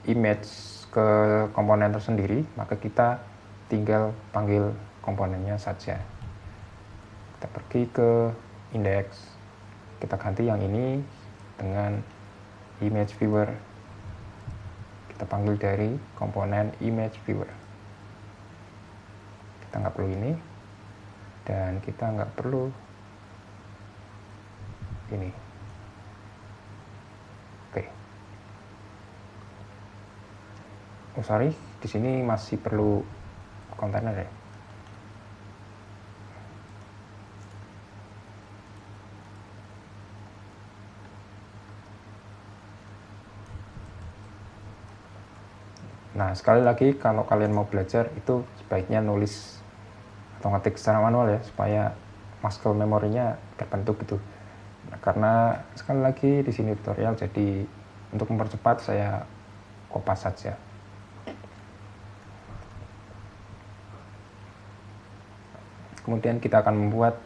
image ke komponen tersendiri, maka kita tinggal panggil komponennya saja. Kita pergi ke index, kita ganti yang ini dengan image viewer. Kita panggil dari komponen image viewer. Kita nggak perlu ini, dan kita nggak perlu ini. Oke. Oh sorry, di sini masih perlu kontainer ya. Nah, sekali lagi kalau kalian mau belajar itu sebaiknya nulis atau ngetik secara manual ya, supaya muscle memorinya terbentuk gitu. Nah, karena sekali lagi di sini tutorial, jadi untuk mempercepat saya kopas saja. Kemudian kita akan membuat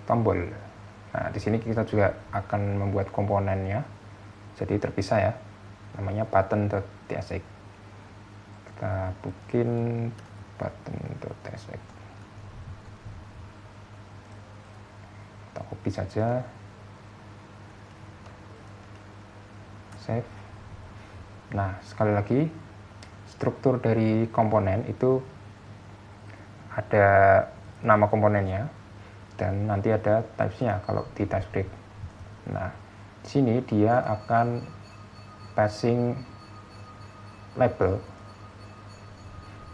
tombol. Nah, di sini kita juga akan membuat komponennya, jadi terpisah ya, namanya button.tsx. Kita Kita bikin button.tsx. Kita copy saja, save. Nah, sekali lagi, struktur dari komponen itu ada nama komponennya dan nanti ada types-nya kalau di TypeScript. Nah, di sini dia akan passing label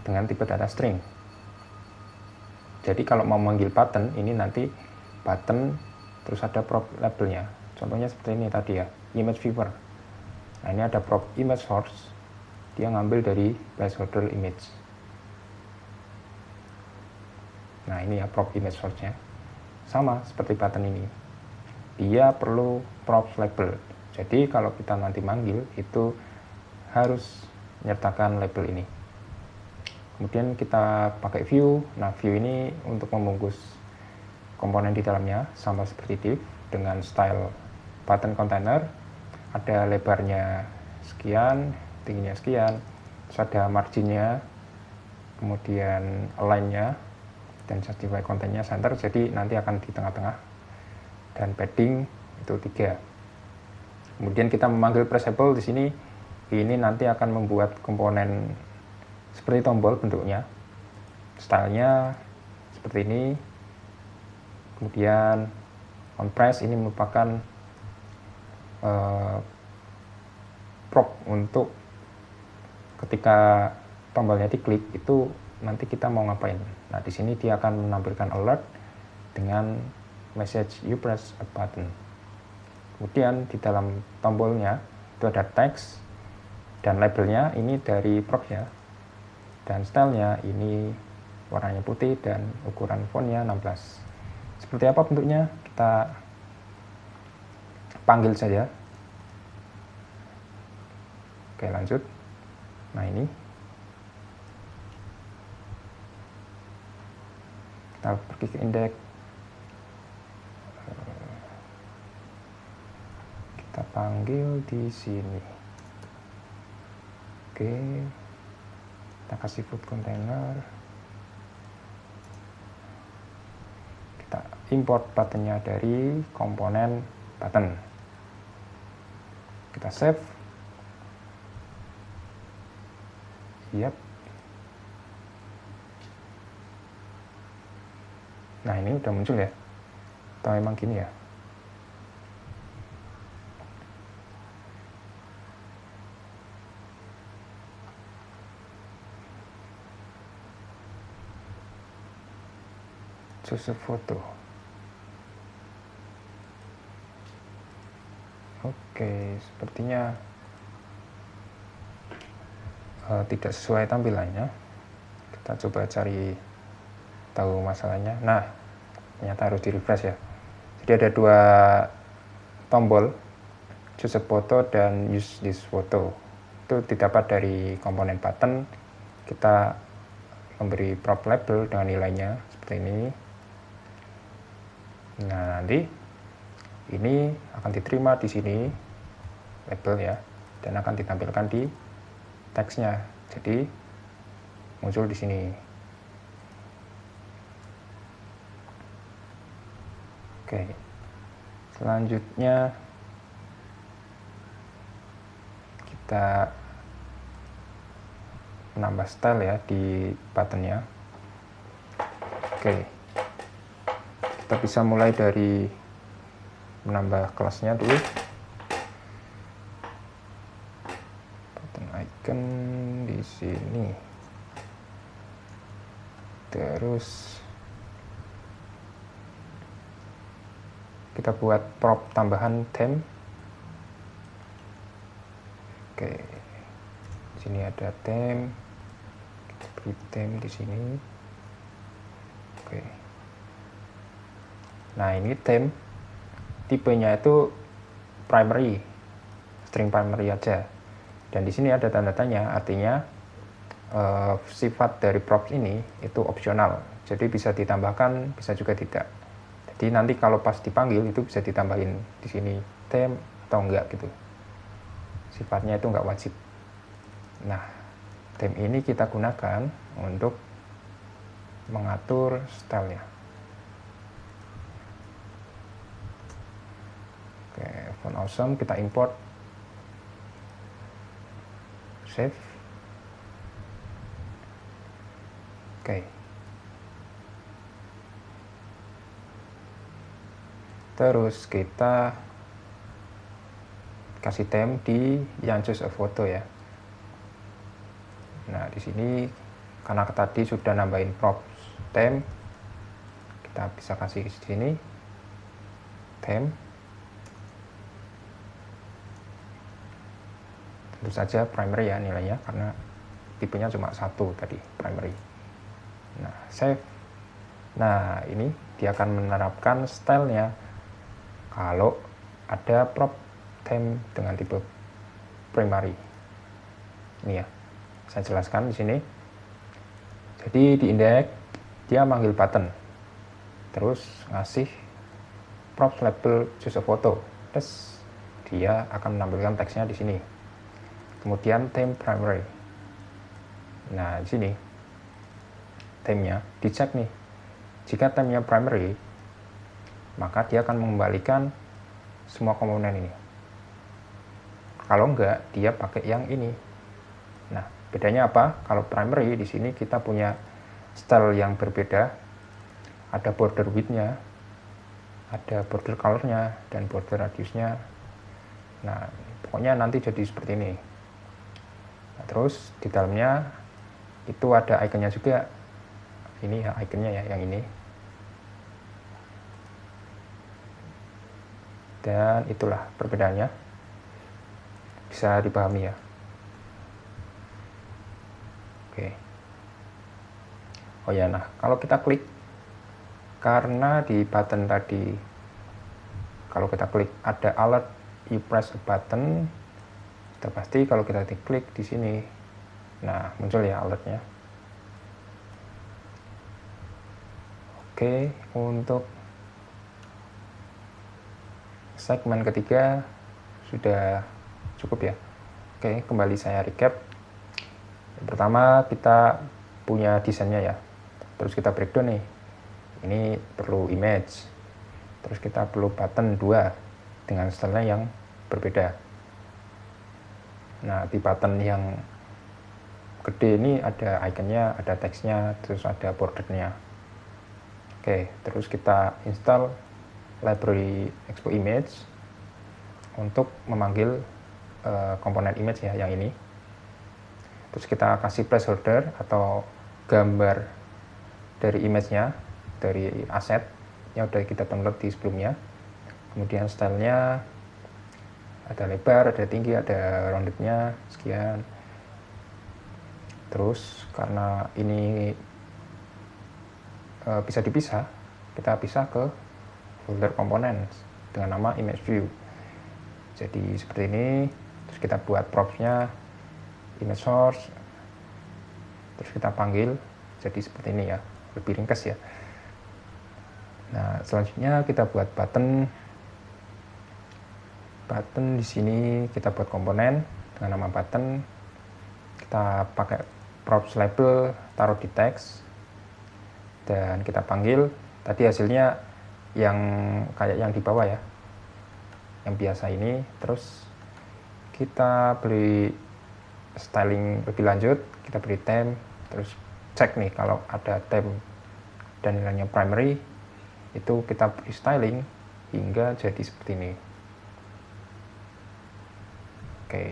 dengan tipe data string. Jadi kalau mau manggil button, ini nanti button terus ada prop labelnya. Contohnya seperti ini tadi ya, image viewer. Nah, ini ada prop image source, dia ngambil dari placeholder image. Nah, ini ya prop image source-nya. Sama seperti button ini. Dia perlu prop label. Jadi kalau kita nanti manggil itu harus menyertakan label ini. Kemudian kita pakai view. Nah, view ini untuk membungkus komponen di dalamnya sama seperti div dengan style button container. Ada lebarnya sekian, tingginya sekian, terus ada marginnya, kemudian align-nya, dan justify kontennya center, jadi nanti akan di tengah-tengah, dan padding itu 3. Kemudian kita memanggil pressable di sini, ini nanti akan membuat komponen seperti tombol bentuknya, stylenya seperti ini. Kemudian on press ini merupakan prop untuk ketika tombolnya diklik itu nanti kita mau ngapain. Nah, di sini dia akan menampilkan alert dengan message you press a button. Kemudian di dalam tombolnya itu ada text dan labelnya ini dari propnya, dan stylenya ini warnanya putih dan ukuran fontnya 16. Seperti apa bentuknya? Kita panggil saja. Oke, lanjut. Nah, ini kita pergi ke index, kita panggil di sini. Oke, kita kasih food container, kita import buttonnya dari komponen button, kita save. Yap. Nah, ini udah muncul ya, atau emang gini ya? Choose a photo. Oke, sepertinya tidak sesuai tampilannya. Kita coba cari tahu masalahnya. Nah, ternyata harus di refresh ya. Jadi ada 2 tombol, choose a photo dan use this photo. Itu didapat dari komponen button. Kita memberi prop label dengan nilainya seperti ini. Nah, nanti ini akan diterima di sini label ya, dan akan ditampilkan di teksnya. Jadi muncul di sini. Oke. Selanjutnya kita menambah style ya di buttonnya. Oke. Kita bisa mulai dari menambah kelasnya dulu. Button icon di sini. Terus kita buat prop tambahan theme. Oke. Di sini ada theme. Kita beri theme di sini. Oke. Nah, ini theme, tipenya itu primary, string primary aja. Dan di sini ada tanda tanya, artinya sifat dari props ini itu opsional. Jadi bisa ditambahkan, bisa juga tidak. Jadi nanti kalau pas dipanggil itu bisa ditambahin di sini theme atau enggak gitu. Sifatnya itu enggak wajib. Nah, Theme ini kita gunakan untuk mengatur stylenya. Oke, font awesome, kita import, save. Oke. Terus kita kasih theme di yang choose a photo ya. Nah, di sini karena tadi sudah nambahin props theme, kita bisa kasih di sini theme. Tentu saja primary ya nilainya, karena tipenya cuma 1 tadi, primary. Nah, save. Nah, ini dia akan menerapkan stylenya kalau ada prop theme dengan tipe primary. Ini ya, saya jelaskan di sini. Jadi di index dia manggil button, terus ngasih props label choose a photo, terus dia akan menampilkan teksnya di sini. Kemudian theme primary. Nah, di sini theme-nya dicek nih. Jika theme-nya primary, maka dia akan mengembalikan semua komponen ini. Kalau enggak, dia pakai yang ini. Nah, bedanya apa? Kalau primary di sini kita punya style yang berbeda. Ada border width-nya, ada border color-nya, dan border radius-nya. Nah, pokoknya nanti jadi seperti ini. Nah, terus di dalamnya itu ada ikonnya juga. Ini ya ikonnya ya, yang ini. Dan itulah perbedaannya, bisa dipahami ya. Oke. Oh ya, nah kalau kita klik, karena di button tadi kalau kita klik ada alert you press a button, sudah pasti kalau kita diklik di sini, nah muncul ya alertnya. Oke, untuk segmen ketiga sudah cukup ya. Oke, kembali saya recap. Yang pertama kita punya desainnya ya, terus kita breakdown nih. Ini perlu image, terus kita perlu button 2 dengan stylenya yang berbeda. Nah, di button yang gede ini ada ikonnya, ada teksnya, terus ada bordernya. Oke, terus kita install library expo image untuk memanggil komponen image ya, yang ini. Terus kita kasih placeholder atau gambar dari image-nya, dari aset yang udah kita download di sebelumnya. Kemudian stylenya ada lebar, ada tinggi, ada rounded-nya sekian. Terus karena ini bisa dipisah, kita pisah ke folder komponen dengan nama image view. Jadi seperti ini. Terus kita buat props-nya image source, terus kita panggil jadi seperti ini ya, lebih ringkas ya. Nah, selanjutnya kita buat button di sini kita buat komponen dengan nama button, kita pakai props label, taruh di teks, dan kita panggil. Tadi hasilnya yang kayak yang di bawah ya, yang biasa ini. Terus kita beri styling lebih lanjut, kita beri theme, terus cek nih kalau ada theme dan nilainya primary, itu kita beri styling hingga jadi seperti ini. Oke.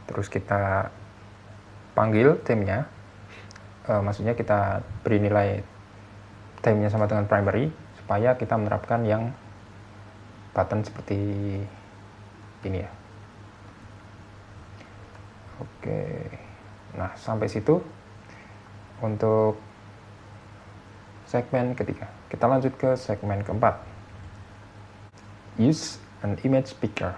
Terus kita panggil theme-nya, maksudnya kita beri nilai theme-nya sama dengan primary supaya kita menerapkan yang button seperti ini ya. Oke, nah sampai situ untuk segmen ketiga. Kita lanjut ke segmen keempat, use an image picker.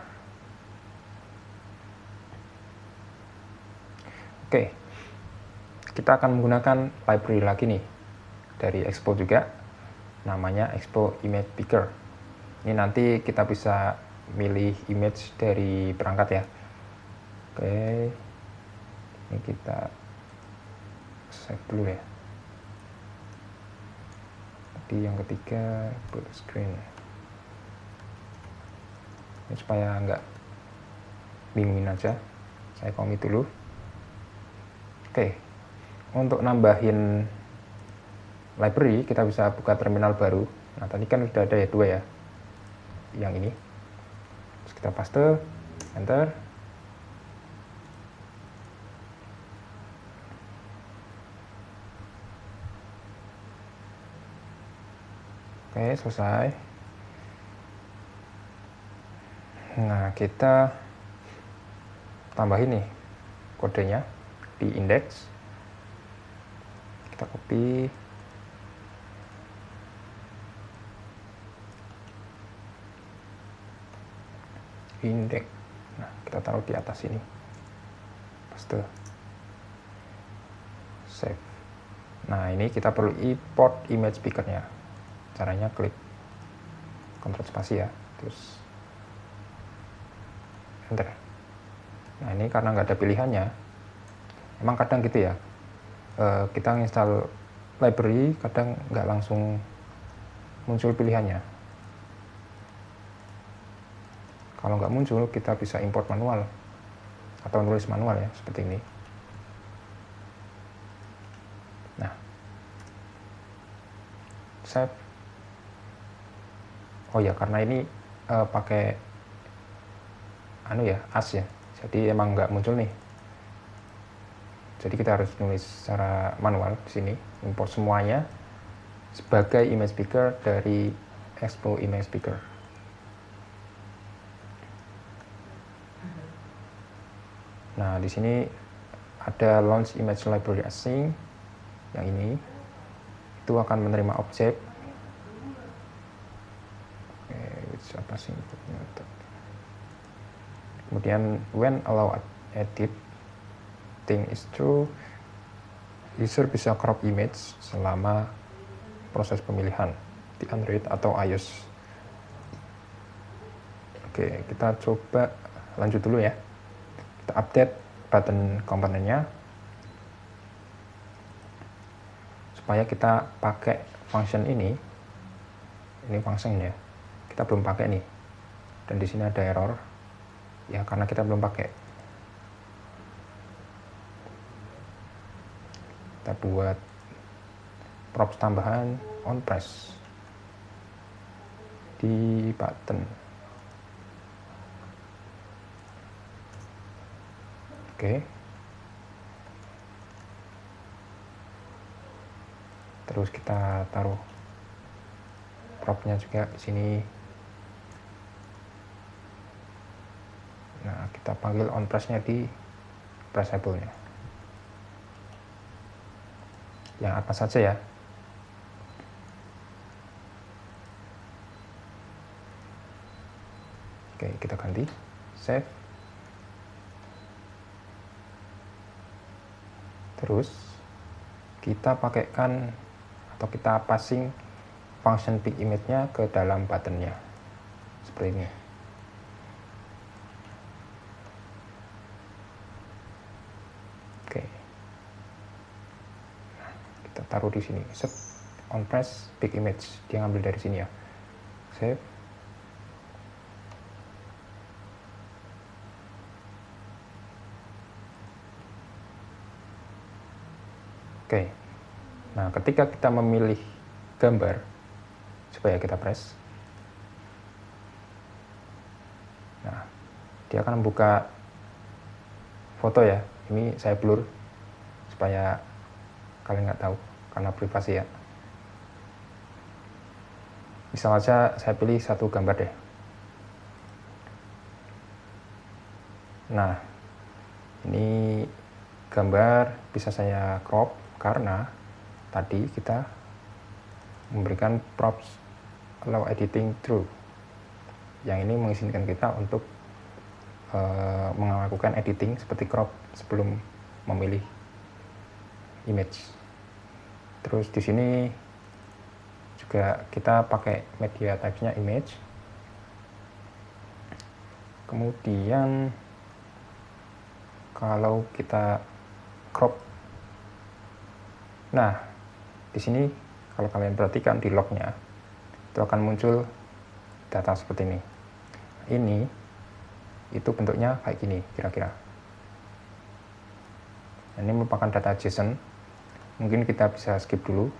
Oke, kita akan menggunakan library lagi nih dari Expo juga, namanya Expo Image Picker. Ini nanti kita bisa milih image dari perangkat ya. Oke, ini kita save dulu ya. Jadi yang ketiga full screen. Ini supaya nggak bingungin aja, saya commit dulu. Oke, untuk nambahin library kita bisa buka terminal baru. Nah tadi kan sudah ada ya 2 ya, yang ini. Terus kita paste, enter. Oke, selesai. Nah, kita tambahin nih kodenya di index. Kita copy. Index. Nah, kita taruh di atas ini. Paste. Save. Nah, ini kita perlu import image speaker-nya. Caranya klik Ctrl spasi ya, terus enter. Nah ini karena nggak ada pilihannya, emang kadang gitu ya, kita install library kadang nggak langsung muncul pilihannya. Kalau nggak muncul, kita bisa import manual atau nulis manual ya, seperti ini. Nah, save. Oh ya, karena ini pakai as ya, jadi emang nggak muncul nih. Jadi kita harus nulis secara manual di sini, import semuanya sebagai image speaker dari Expo Image Speaker. Nah, di sini ada launch image library async, yang ini itu akan menerima objek. Apa sih? Kemudian when allow edit thing is true, user bisa crop image selama proses pemilihan di Android atau iOS. Oke, kita coba lanjut dulu ya. Kita update button komponennya supaya kita pakai function ini function ya. Kita belum pakai nih. Dan di sini ada error. Ya karena kita belum pakai. Kita buat props tambahan on press di button. Oke. Terus kita taruh propnya juga di sini. Nah, kita panggil on press-nya di pressable-nya. Yang apa saja ya. Oke, kita ganti. Save. Terus, kita pakaikan atau kita passing function pick image-nya ke dalam button-nya. Seperti ini. Taruh di sini, set on press pick image, dia ngambil dari sini ya. Save. Oke. Nah, ketika kita memilih gambar, supaya kita press. Nah, dia akan membuka foto ya. Ini saya blur supaya kalian nggak tahu, karena privasi ya. Misal aja saya pilih satu gambar deh. Nah, ini gambar bisa saya crop karena tadi kita memberikan props allow editing true. Yang ini mengizinkan kita untuk melakukan editing seperti crop sebelum memilih image. Terus di sini juga kita pakai media types-nya image. Kemudian kalau kita crop. Nah, di sini kalau kalian perhatikan di lognya, itu akan muncul data seperti ini. Ini itu bentuknya kayak gini kira-kira. Ini merupakan data JSON. Mungkin kita bisa skip dulu.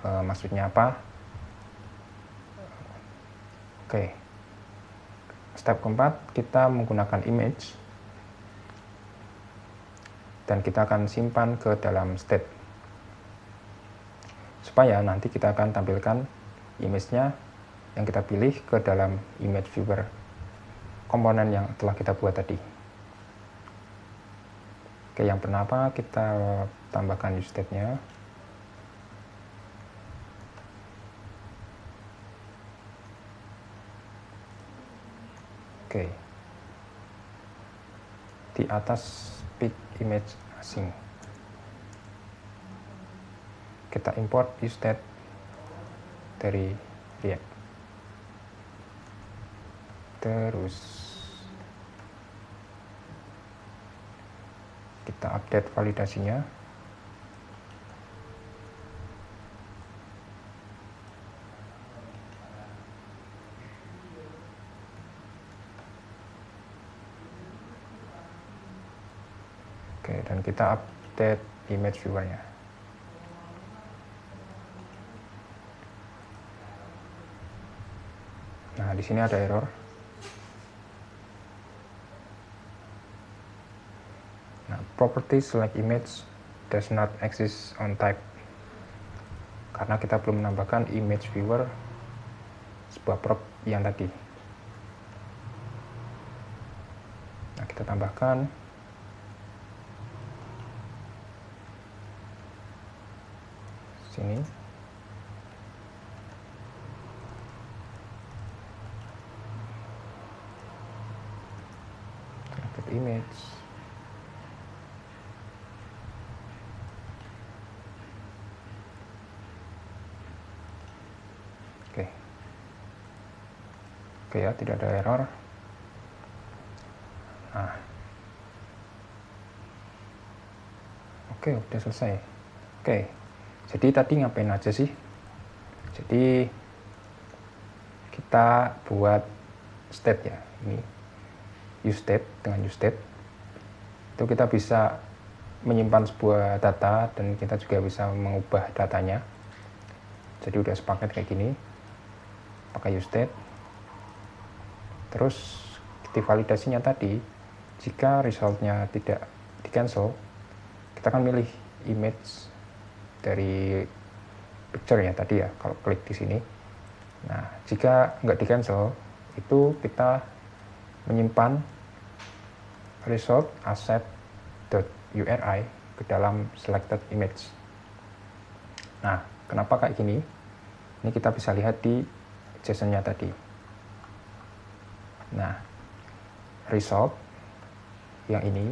Maksudnya apa? Oke. Step keempat, kita menggunakan image. Dan kita akan simpan ke dalam state. Supaya nanti kita akan tampilkan image-nya yang kita pilih ke dalam image viewer komponen yang telah kita buat tadi. Oke, yang pertama kita tambahkan useState-nya. Oke. Di atas pick image asing. Kita import useState dari React. Terus kita update validasinya. Oke, dan kita update image viewer-nya. Nah, di sini ada error. Nah, property select image does not exist on type. Karena kita belum menambahkan image viewer sebuah prop yang tadi. Nah, kita tambahkan. Sini. Selected image. Oke ya, tidak ada error. Nah, oke, udah selesai. Oke, jadi tadi ngapain aja sih? Jadi kita buat state ya, ini useState. Dengan useState itu kita bisa menyimpan sebuah data dan kita juga bisa mengubah datanya. Jadi udah sepaket kayak gini, pakai useState. Terus di validasinya tadi, jika resultnya tidak di cancel, kita akan milih image dari picture ya tadi ya, kalau klik di sini. Nah, jika nggak di cancel, itu kita menyimpan result asset.uri ke dalam selected image. Nah, kenapa kayak gini? Ini kita bisa lihat di JSON-nya tadi. Nah, result yang ini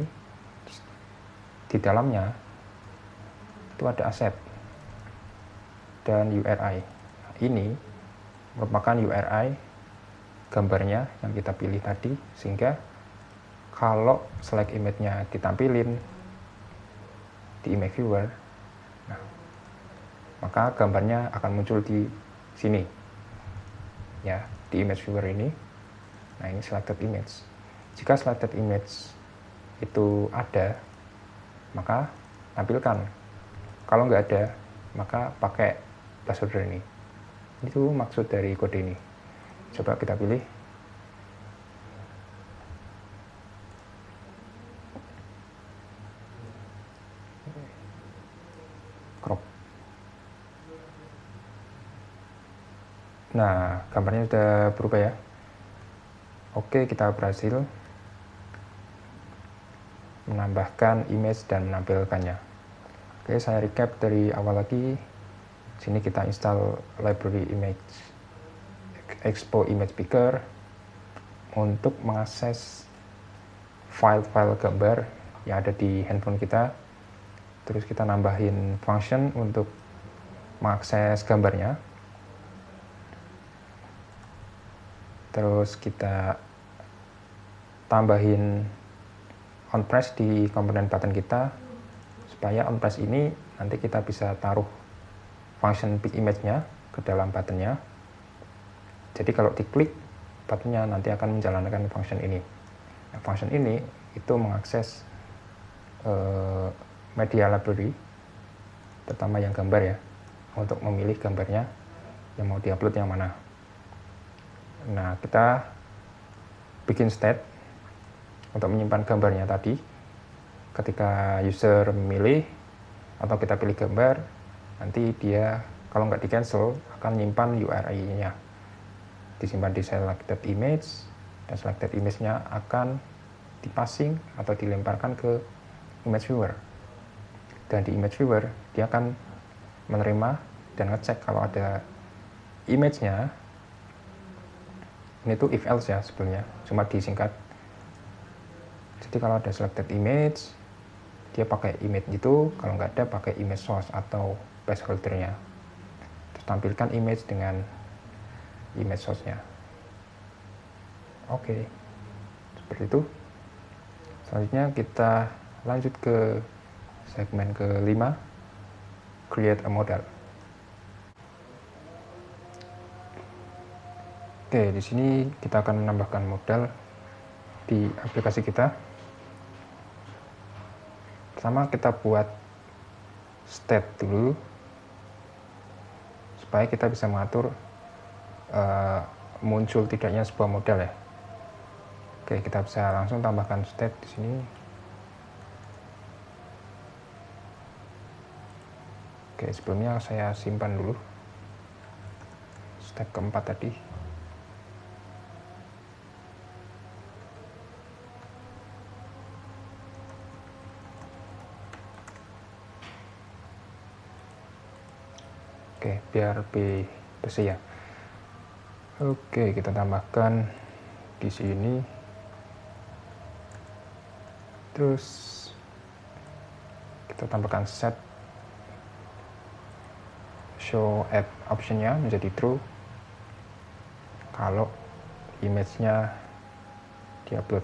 di dalamnya itu ada aset dan URI. Ini merupakan URI gambarnya yang kita pilih tadi, sehingga kalau select image-nya ditampilin di image viewer, nah, maka gambarnya akan muncul di sini ya, di image viewer ini. Nah, ini selected image. Jika selected image itu ada, maka tampilkan. Kalau nggak ada, maka pakai placeholder ini. Itu maksud dari kode ini. Coba kita pilih. Crop. Nah, gambarnya sudah berubah ya. Oke, kita berhasil menambahkan image dan menampilkannya. Oke, saya recap dari awal lagi. Sini kita install library image Expo Image Picker untuk mengakses file-file gambar yang ada di handphone kita. Terus kita nambahin function untuk mengakses gambarnya. Terus kita tambahin onPress di komponen button kita, supaya onPress ini nanti kita bisa taruh function pick image-nya ke dalam buttonnya. Jadi kalau diklik buttonnya nanti akan menjalankan function ini. Nah, function ini itu mengakses media library, terutama yang gambar ya, untuk memilih gambarnya yang mau diupload yang mana. Nah, kita bikin state untuk menyimpan gambarnya tadi. Ketika user memilih atau kita pilih gambar, nanti dia kalau nggak di cancel akan menyimpan URI-nya, disimpan di selected image, dan selected image-nya akan dipassing atau dilemparkan ke image viewer. Dan di image viewer dia akan menerima dan ngecek kalau ada image-nya. Ini tuh if else ya sebelumnya, cuma disingkat. Jadi kalau ada selected image, dia pakai image itu, kalau nggak ada pakai image source atau placeholder-nya. Terus tampilkan image dengan image source-nya. Oke, seperti itu. Selanjutnya kita lanjut ke segmen ke-5, create a model. Oke, di sini kita akan menambahkan model di aplikasi kita. Pertama kita buat state dulu, supaya kita bisa mengatur muncul tidaknya sebuah model ya. Oke, kita bisa langsung tambahkan state di sini. Oke, sebelumnya saya simpan dulu step keempat tadi. Oke, biar lebih bersih ya. Oke, kita tambahkan di sini. Terus kita tambahkan set show app option-nya menjadi true kalau image-nya diupload.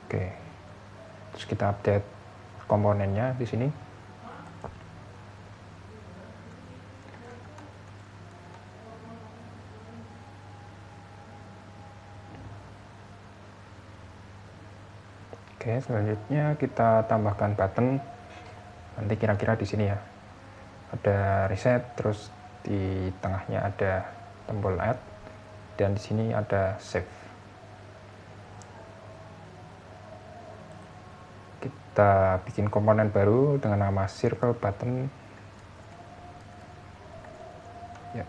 Oke, terus kita update komponennya di sini. Oke, selanjutnya kita tambahkan button. Nanti kira-kira di sini ya, ada reset, terus di tengahnya ada tombol add, dan di sini ada save. Kita bikin komponen baru dengan nama circle button. Ya,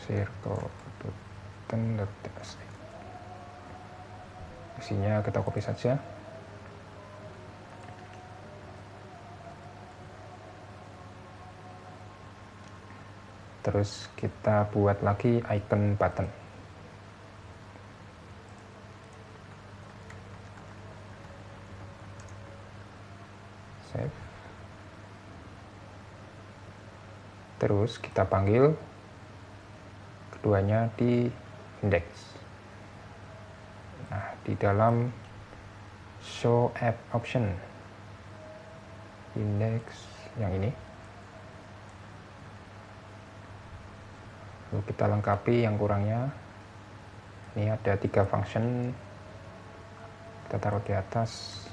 circle button.txt. Isinya kita copy saja. Terus kita buat lagi icon button. Save. Terus kita panggil keduanya di index. Nah, di dalam show app option index yang ini, lalu kita lengkapi yang kurangnya. Ini ada 3 function, kita taruh di atas.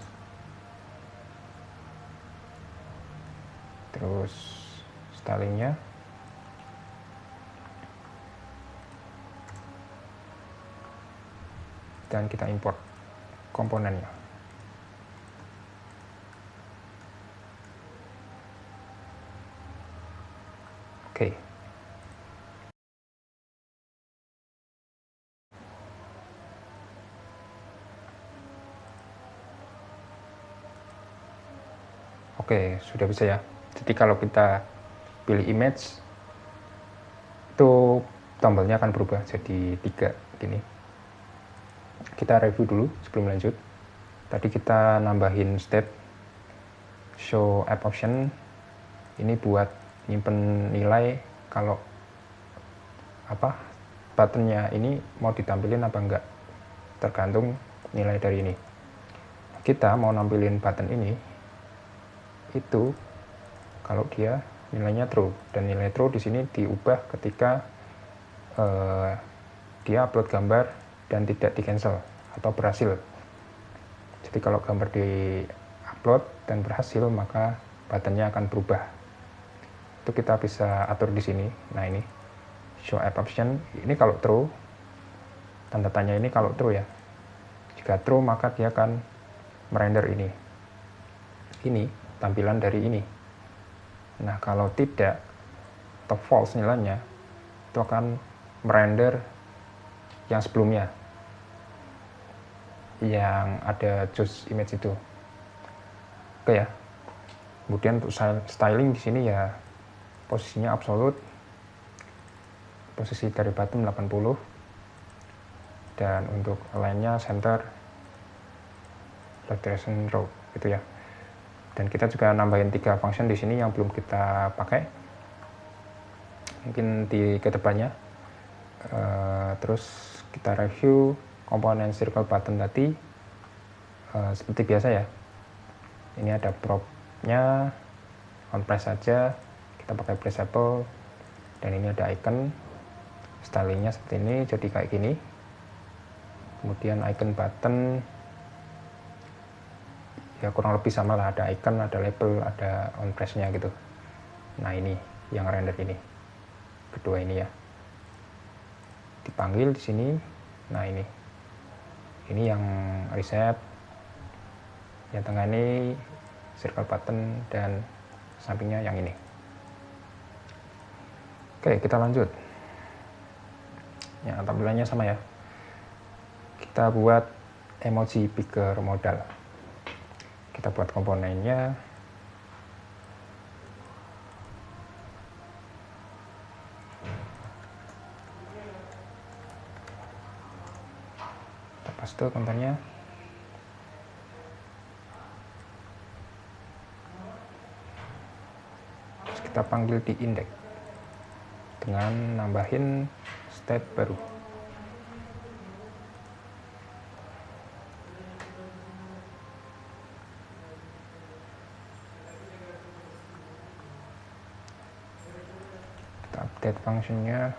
Terus stylingnya, dan kita import komponennya. Oke. Oke, sudah bisa ya. Jadi kalau kita pilih image, itu tombolnya akan berubah jadi 3 gini. Kita review dulu sebelum lanjut. Tadi kita nambahin state show app option. Ini buat nyimpen nilai kalau buttonnya ini mau ditampilin apa enggak, tergantung nilai dari ini. Kita mau nampilin button ini itu kalau dia nilainya true, dan nilai true di sini diubah ketika dia upload gambar dan tidak di cancel atau berhasil. Jadi kalau gambar di upload dan berhasil, maka buttonnya akan berubah. Itu kita bisa atur di sini. Nah, ini show app option ini kalau true, tanda tanya ini kalau true ya. Jika true, maka dia akan merender ini tampilan dari ini. Nah, kalau tidak atau false nilainya, itu akan merender yang sebelumnya, yang ada choose image itu. Oke ya. Kemudian untuk styling di sini ya posisinya absolute, posisi dari bottom 80, dan untuk align-nya center, left direction row gitu ya. Dan kita juga nambahin 3 function di sini yang belum kita pakai, mungkin di kedepannya. Terus kita review komponen circle button tadi. Seperti biasa ya, ini ada prop-nya, on press saja, kita pakai pressable, dan ini ada icon, stylingnya seperti ini, jadi kayak gini. Kemudian icon button ya kurang lebih sama lah, ada icon, ada label, ada on press-nya gitu. Nah, ini yang render ini, kedua ini ya, dipanggil di sini. Nah, ini yang reset, yang tengah ini circle button, dan sampingnya yang ini. Oke, kita lanjut. Ya, tampilannya sama ya. Kita buat emoji picker modal. Kita buat komponennya. Kita paste kontennya. Terus kita panggil di index dengan nambahin state baru. Update functionnya,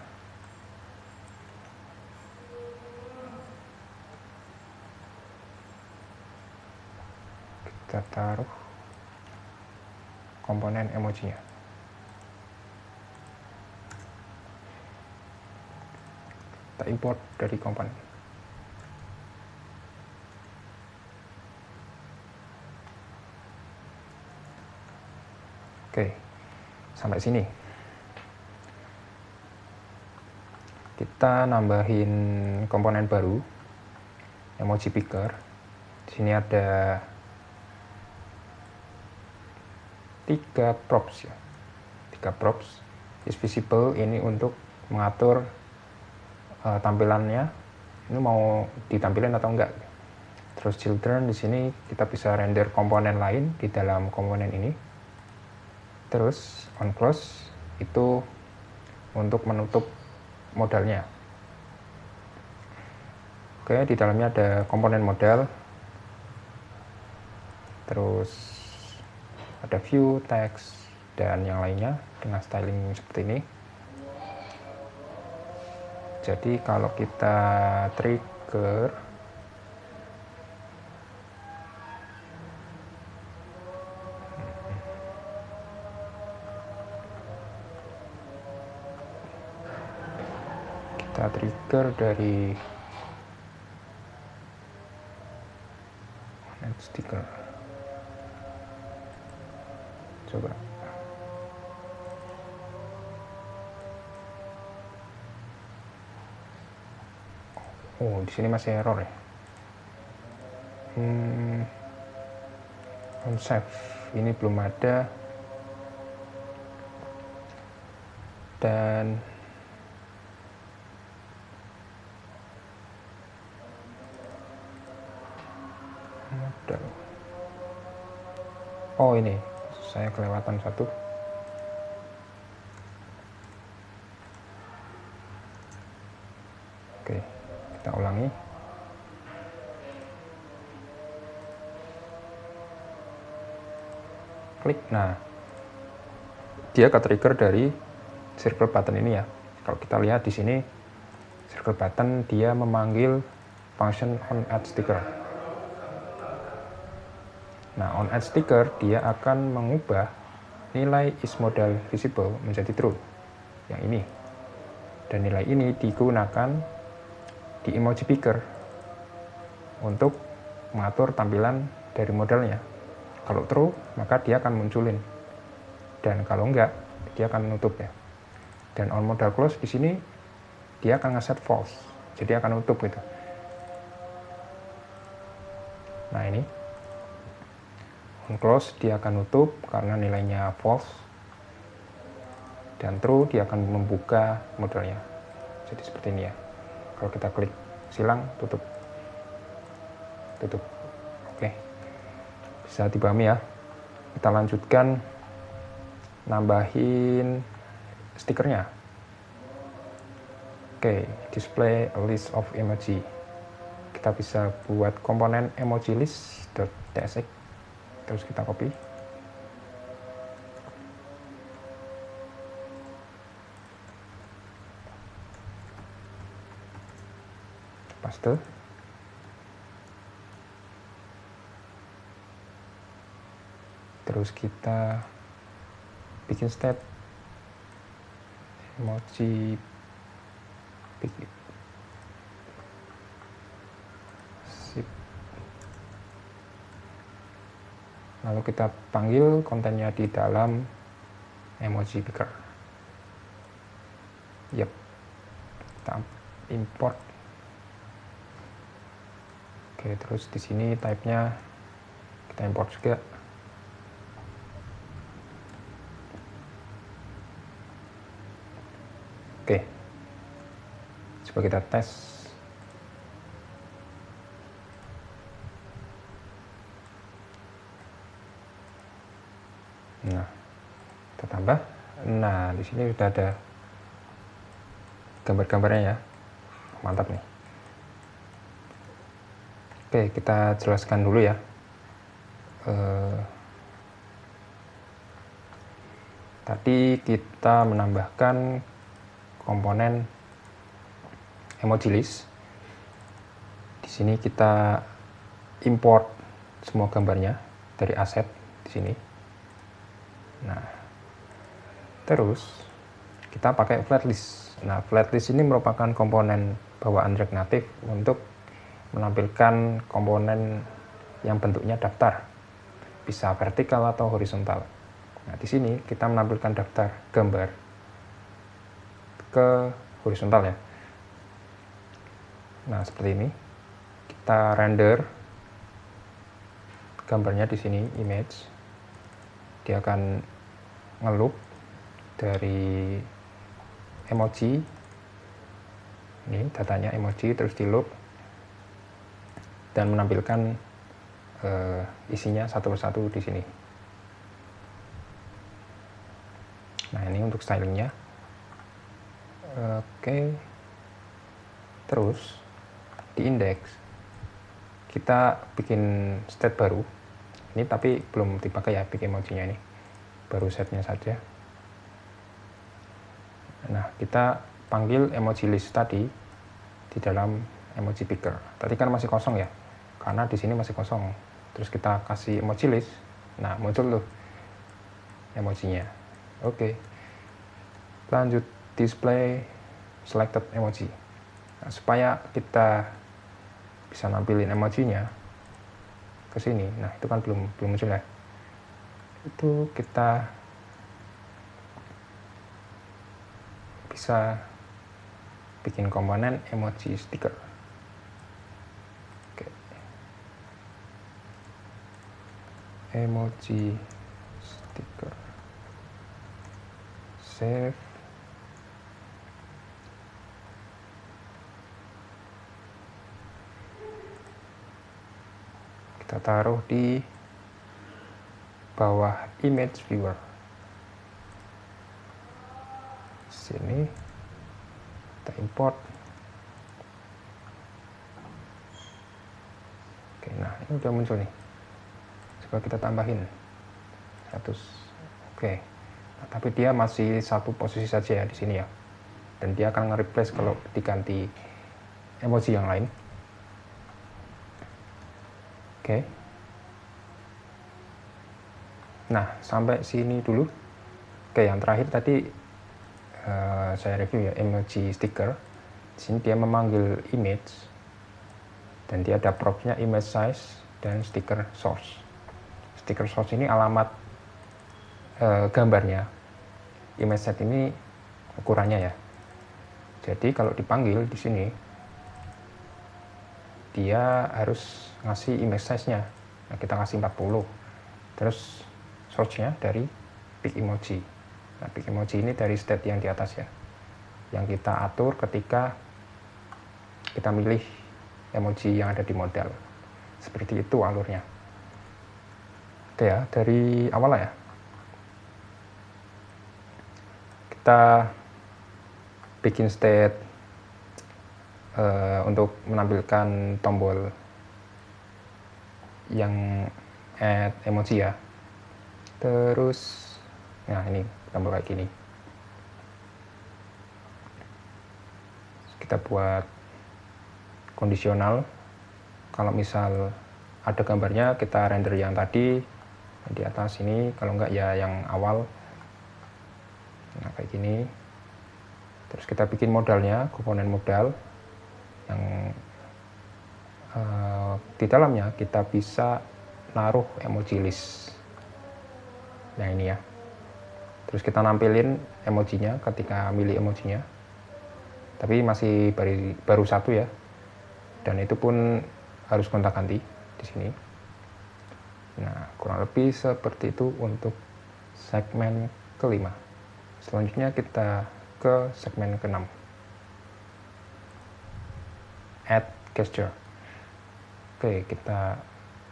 kita taruh komponen emojinya. Kita import dari komponen. Oke, sampai sini. Kita nambahin komponen baru, emoji picker. Di sini ada 3 props ya. 3 props. Is visible ini untuk mengatur tampilannya. Ini mau ditampilin atau enggak. Terus children di sini kita bisa render komponen lain di dalam komponen ini. Terus on close itu untuk menutup modalnya. Oke, di dalamnya ada komponen modal, terus ada view, text, dan yang lainnya dengan styling seperti ini. Jadi kalau kita trigger, dari stiker. Coba. Oh, di sini masih error ya. On save ini belum ada. Dan model. Oh, ini saya kelewatan satu. Oke, kita ulangi. Klik. Nah, dia ke-trigger dari circle button ini ya. Kalau kita lihat di sini, circle button dia memanggil function onAddSticker. Nah, onAddSticker dia akan mengubah nilai isModel_Visible menjadi true, yang ini. Dan nilai ini digunakan di emoji picker untuk mengatur tampilan dari modelnya. Kalau true, maka dia akan munculin. Dan kalau enggak, dia akan nutup ya. Dan onModel_Close di sini dia akan ngeset false. Jadi akan nutup gitu. Nah, ini onClose dia akan nutup karena nilainya false. Dan true dia akan membuka modelnya. Jadi seperti ini ya. Kalau kita klik silang, tutup. Tutup. Oke. Bisa dipahami ya. Kita lanjutkan nambahin stikernya. Oke, display a list of emoji. Kita bisa buat komponen emoji list.tsx. Terus kita copy. Paste. Terus kita bikin state emoji bikin. Sip. Lalu kita panggil kontennya di dalam emoji picker. Yep. Kita import. Oke, terus di sini type-nya kita import juga. Oke, coba kita tes. Nah, kita tambah. Nah, di sini sudah ada gambar-gambarnya ya. Mantap nih. Oke, kita jelaskan dulu ya. Tadi kita menambahkan komponen emoji list. Di sini kita import semua gambarnya dari aset di sini. Nah, terus kita pakai flatlist. Nah, flatlist ini merupakan komponen bawaan React Native untuk menampilkan komponen yang bentuknya daftar, bisa vertikal atau horizontal. Nah, di sini kita menampilkan daftar gambar ke horizontal ya. Nah, seperti ini. Kita render gambarnya di sini, image. Dia akan ngeloop dari emoji. Ini datanya emoji, terus di loop dan menampilkan isinya satu persatu di sini. Nah, ini untuk stylingnya. Oke. Terus di index kita bikin state baru. Ini tapi belum dipakai ya, bikin emojinya ini. Baru setnya saja. Nah, kita panggil emoji list tadi di dalam emoji picker. Tadi kan masih kosong ya, karena di sini masih kosong. Terus kita kasih emoji list. Nah, muncul tuh emojinya. Oke. Lanjut display selected emoji. Nah, supaya kita bisa nampilin emojinya ke sini. Nah, itu kan belum muncul ya. Itu kita bisa bikin komponen emoji sticker. Oke. Emoji sticker. Save. kita taruh di bawah image viewer. Sini kita import. Oke, nah ini udah muncul nih. Coba kita tambahin 100. Oke, nah, tapi dia masih satu posisi saja ya di sini ya, dan dia akan nge-replace kalau diganti emoji yang lain. Oke, nah sampai sini dulu. Oke, yang terakhir tadi saya review ya, emoji sticker. Di sini dia memanggil image, dan dia ada propsnya image size dan sticker source. Sticker source ini alamat gambarnya, image set ini ukurannya ya. Jadi kalau dipanggil di sini, dia harus ngasih image size-nya. Nah, kita kasih 40. Terus source-nya dari pic emoji. Nah, pic emoji ini dari state yang di atas ya, yang kita atur ketika kita milih emoji yang ada di modal. Seperti itu alurnya. Oke ya, dari awal ya. Kita bikin state untuk menampilkan tombol yang add emoji ya. Terus, nah ini tombol kayak gini. Kita buat kondisional. Kalau misal ada gambarnya, kita render yang tadi di atas ini. Kalau enggak ya yang awal. Nah kayak gini. Terus kita bikin modalnya, komponen modal yang di dalamnya kita bisa naruh emoji list. Nah ini ya. Terus kita nampilin emojinya ketika milih emojinya. Tapi masih baru satu ya. Dan itu pun harus gonta-ganti di sini. Nah, kurang lebih seperti itu untuk segmen kelima. Selanjutnya kita ke segmen keenam. Add gesture. Oke, kita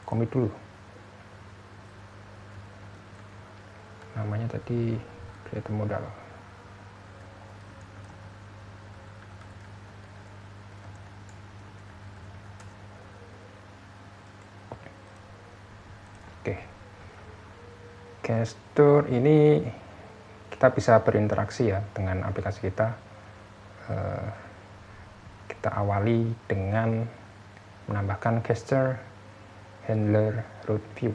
commit dulu. Namanya tadi create modal. Oke, gesture ini kita bisa berinteraksi ya dengan aplikasi kita. Kita awali dengan menambahkan gesture handler root view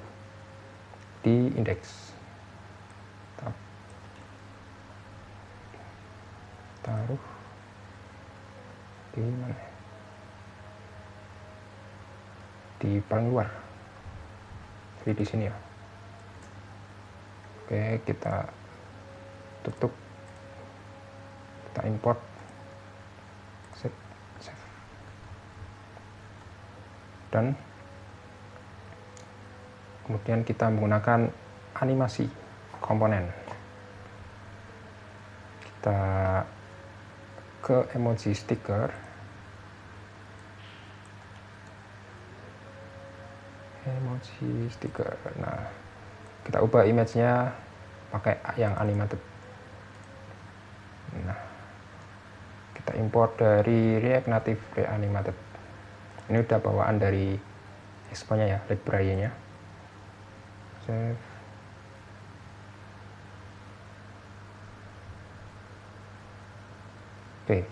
di index. Taruh di mana? Di paling luar. Jadi di sini ya. Oke, kita tutup. Kita import. Save. Dan kemudian kita menggunakan animasi komponen. Kita ke emoji sticker. Emoji sticker. Nah, kita ubah image-nya pakai yang animated. Nah, kita import dari React Native Reanimated. Ini udah bawaan dari expo-nya ya, library-nya. Save. Oke.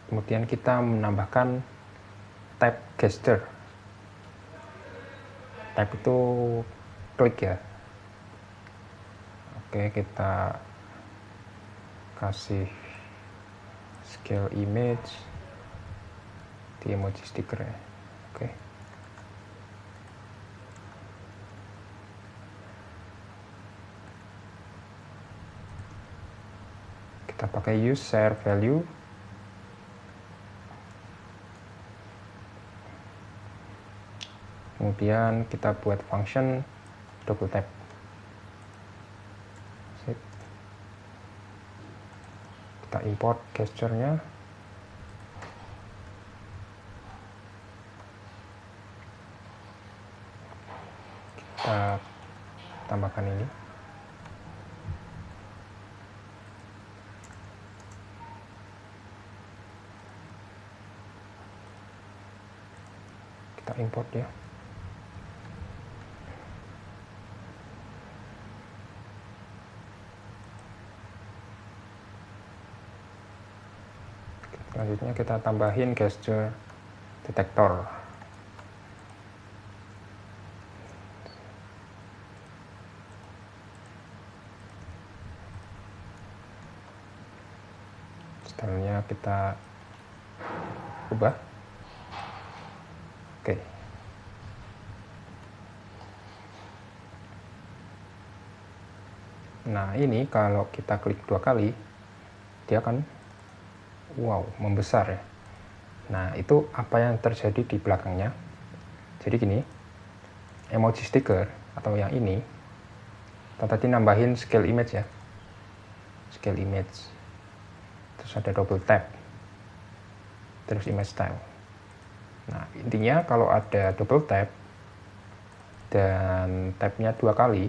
Kemudian kita menambahkan tab gesture. Tab itu klik ya. Oke, kita kasih scale image di emoji sticker ya. Oke. Kita pakai use share value. Kemudian kita buat function double tap. Sip. kita import gesture-nya. Kita tambahkan ini. Kita import ya. Selanjutnya kita tambahin gesture detektor. Stylenya kita ubah. Oke. Nah, ini kalau kita klik 2 kali, dia akan membesar ya. Nah, itu apa yang terjadi di belakangnya. Jadi gini, emoji sticker atau yang ini, kita tadi nambahin scale image ya. Scale image. Terus ada double tap. Terus image style. Nah, intinya kalau ada double tap dan tapnya 2 kali,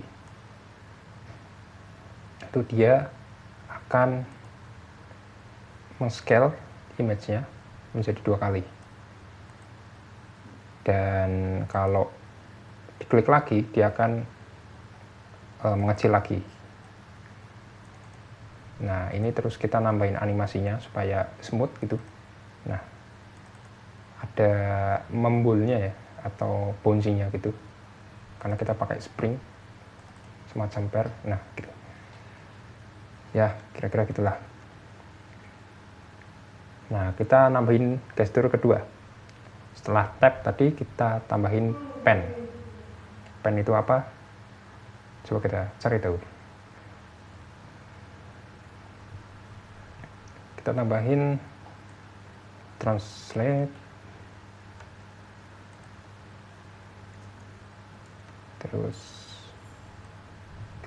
itu dia akan men-scale image-nya menjadi 2 kali. Dan kalau diklik lagi, dia akan mengecil lagi. Nah, ini terus kita nambahin animasinya supaya smooth gitu. Nah, ada membulnya ya, atau bouncing-nya gitu. Karena kita pakai spring, semacam per. Nah, gitu. Ya, kira-kira gitulah. Nah, kita nambahin gesture kedua. Setelah tap tadi, kita tambahin pen. Pen itu apa? Coba kita cari tahu. Kita tambahin translate, terus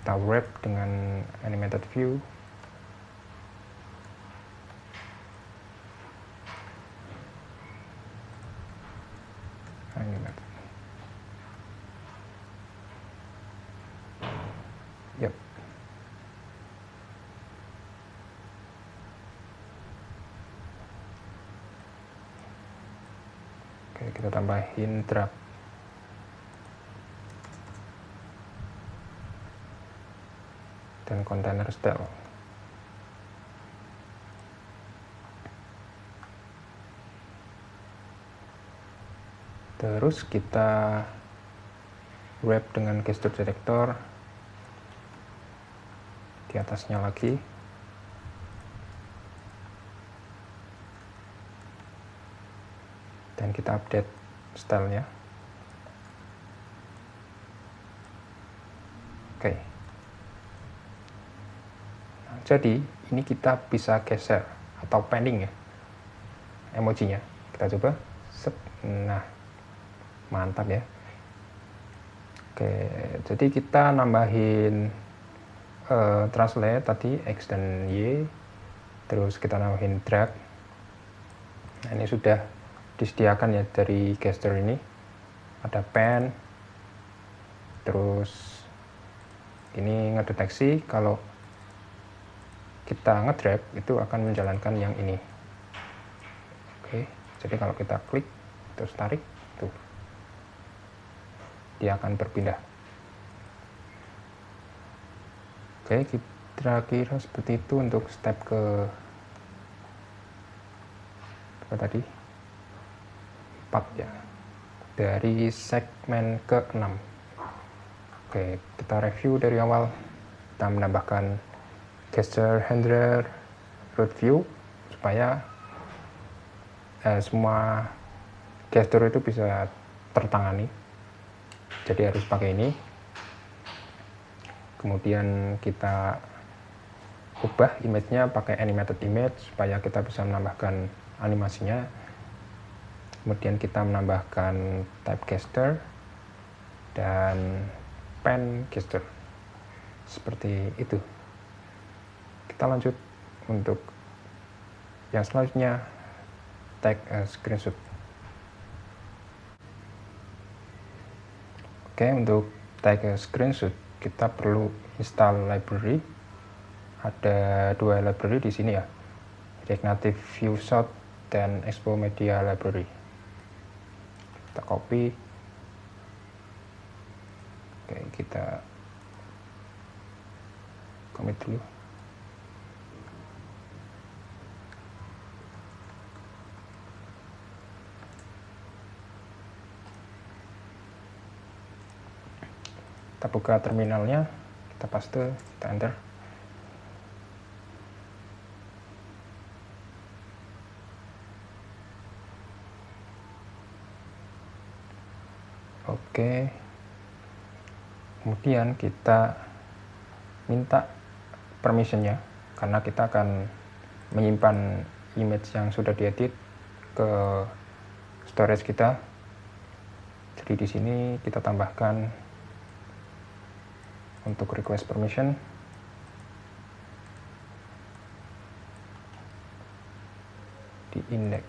kita wrap dengan animated view. Animated. Yep. Oke, kita tambahin drag. Dan container style. Terus kita wrap dengan gesture detector di atasnya lagi. Dan kita update stylenya. Oke. Nah, jadi ini kita bisa geser atau panning ya emojinya. Kita coba. Nah, mantap ya. Oke, jadi kita nambahin translate tadi X dan Y. Terus kita nambahin drag. Nah, ini sudah disediakan ya dari gesture ini. Ada pen. Terus ini ngedeteksi kalau kita ngedrag itu akan menjalankan yang ini. Oke, jadi kalau kita klik terus tarik tuh, dia akan berpindah. Oke, kira-kira seperti itu untuk step ke apa tadi? 4 ya. Dari segmen ke-6. Oke, kita review dari awal. Kita menambahkan gesture handler root view supaya semua gesture itu bisa tertangani. Jadi harus pakai ini. Kemudian kita ubah image-nya pakai animated image supaya kita bisa menambahkan animasinya. Kemudian kita menambahkan type gesture dan pen gesture. Seperti itu. Kita lanjut untuk Yang selanjutnya, take a screenshot. Oke, untuk take a screenshot kita perlu install library. Ada dua library di sini ya, React Native Viewshot dan Expo Media Library. Kita copy. Oke, kita commit dulu. Kita buka terminalnya, kita paste, kita enter. Oke, kemudian kita minta permissionnya, karena kita akan menyimpan image yang sudah diedit ke storage kita. Jadi di sini kita tambahkan untuk request permission. Di index.